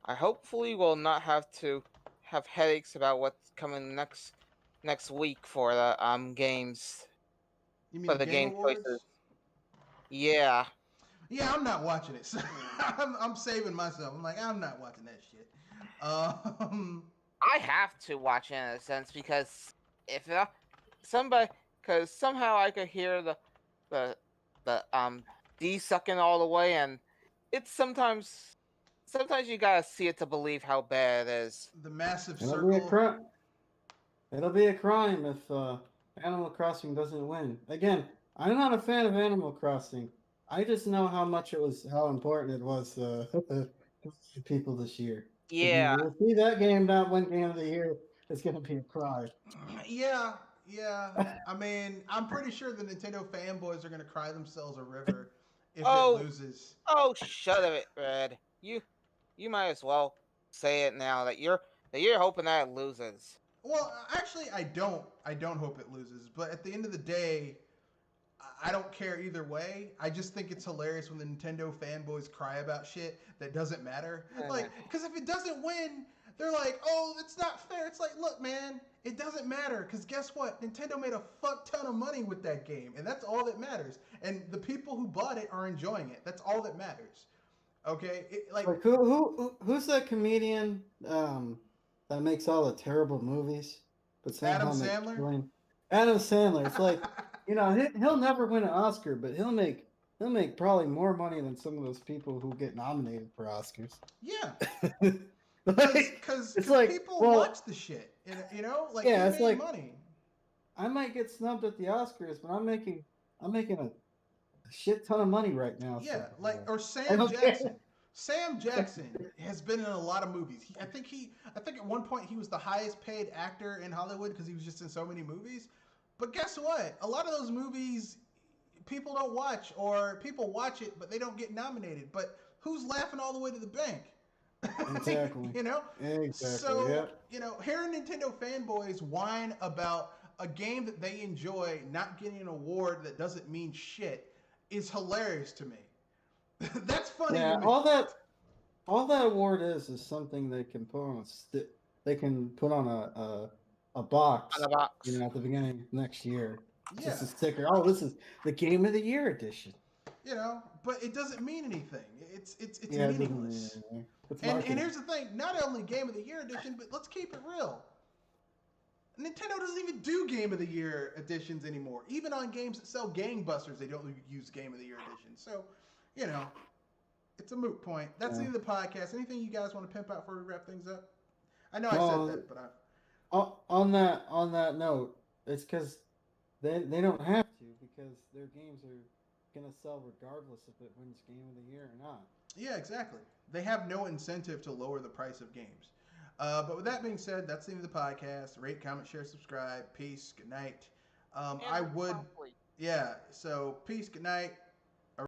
Speaker 3: hopefully will not have to have headaches about what's coming next week for the games.
Speaker 2: You mean
Speaker 3: For
Speaker 2: the
Speaker 3: the
Speaker 2: Game
Speaker 3: game
Speaker 2: Awards?
Speaker 3: choices. Yeah.
Speaker 2: Yeah, I'm not watching it. So I'm saving myself. I'm like, I'm not watching that shit.
Speaker 3: I have to watch it in a sense because if because somehow I could hear the D sucking all the way, and it's sometimes you gotta see it to believe how bad it is.
Speaker 2: The massive
Speaker 1: It'll be a
Speaker 2: circle.
Speaker 1: crime. It'll be a crime if Animal Crossing doesn't win. Again, I'm not a fan of Animal Crossing. I just know how important it was to people this year. If you
Speaker 3: Yeah.
Speaker 1: will see that game not win Game of the Year, it's going to be a cry.
Speaker 2: Yeah, yeah. I mean, I'm pretty sure the Nintendo fanboys are gonna cry themselves a river if it
Speaker 3: Oh,
Speaker 2: loses.
Speaker 3: oh, shut it, Red. You might as well say it now that you're hoping that it loses.
Speaker 2: Well, actually, I don't. I don't hope it loses. But at the end of the day, I don't care either way. I just think it's hilarious when the Nintendo fanboys cry about shit that doesn't matter. Like, because if it doesn't win, they're like, "Oh, it's not fair." It's like, look, man, it doesn't matter. Because guess what? Nintendo made a fuck ton of money with that game, and that's all that matters. And the people who bought it are enjoying it. That's all that matters. Okay,
Speaker 1: Like who's that comedian that makes all the terrible movies, but
Speaker 2: Adam
Speaker 1: somehow makes
Speaker 2: Sandler.
Speaker 1: Adam Sandler. It's like he'll never win an Oscar, but he'll make probably more money than some of those people who get nominated for Oscars.
Speaker 2: Yeah, because
Speaker 1: it's like
Speaker 2: people
Speaker 1: well,
Speaker 2: watch the shit. You know, like
Speaker 1: yeah,
Speaker 2: he
Speaker 1: it's
Speaker 2: made
Speaker 1: like
Speaker 2: money.
Speaker 1: I might get snubbed at the Oscars, but I'm making a shit ton of money right now.
Speaker 2: Yeah,
Speaker 1: So
Speaker 2: like or
Speaker 1: I
Speaker 2: Sam
Speaker 1: don't care.
Speaker 2: Jackson. Sam Jackson has been in a lot of movies. I think at one point he was the highest paid actor in Hollywood because he was just in so many movies. But guess what? A lot of those movies people don't watch, or people watch it but they don't get nominated. But who's laughing all the way to the bank?
Speaker 1: Exactly.
Speaker 2: You know?
Speaker 1: Exactly.
Speaker 2: So,
Speaker 1: Yeah.
Speaker 2: you know, hearing Nintendo fanboys whine about a game that they enjoy not getting an award that doesn't mean shit is hilarious to me. That's funny to
Speaker 1: Yeah.
Speaker 2: me.
Speaker 1: All that award is something they can put on a they can put on a
Speaker 3: On
Speaker 1: box,
Speaker 3: the box.
Speaker 1: at the beginning of next year.
Speaker 2: Yeah,
Speaker 1: Just a sticker. Oh, this is the Game of the Year edition.
Speaker 2: you know, but it doesn't mean anything. It's
Speaker 1: Yeah, it doesn't mean
Speaker 2: meaningless.
Speaker 1: anything. It's
Speaker 2: And
Speaker 1: marketing.
Speaker 2: here's the thing: not only Game of the Year edition, but let's keep it real. Nintendo doesn't even do Game of the Year editions anymore. Even on games that sell gangbusters, they don't use Game of the Year edition. So, you know, it's a moot point. That's the
Speaker 1: Yeah.
Speaker 2: end of the podcast. Anything you guys want to pimp out before we wrap things up? I know I said
Speaker 1: No,
Speaker 2: that, but I.
Speaker 1: on that note, it's because they don't have to because their games are gonna sell regardless if it wins Game of the Year or not.
Speaker 2: Yeah, exactly. They have no incentive to lower the price of games. But with that being said, that's the end of the podcast. Rate, comment, share, subscribe. Peace. Good night. I
Speaker 3: And
Speaker 2: would,
Speaker 3: promptly.
Speaker 2: yeah. So peace. Good night.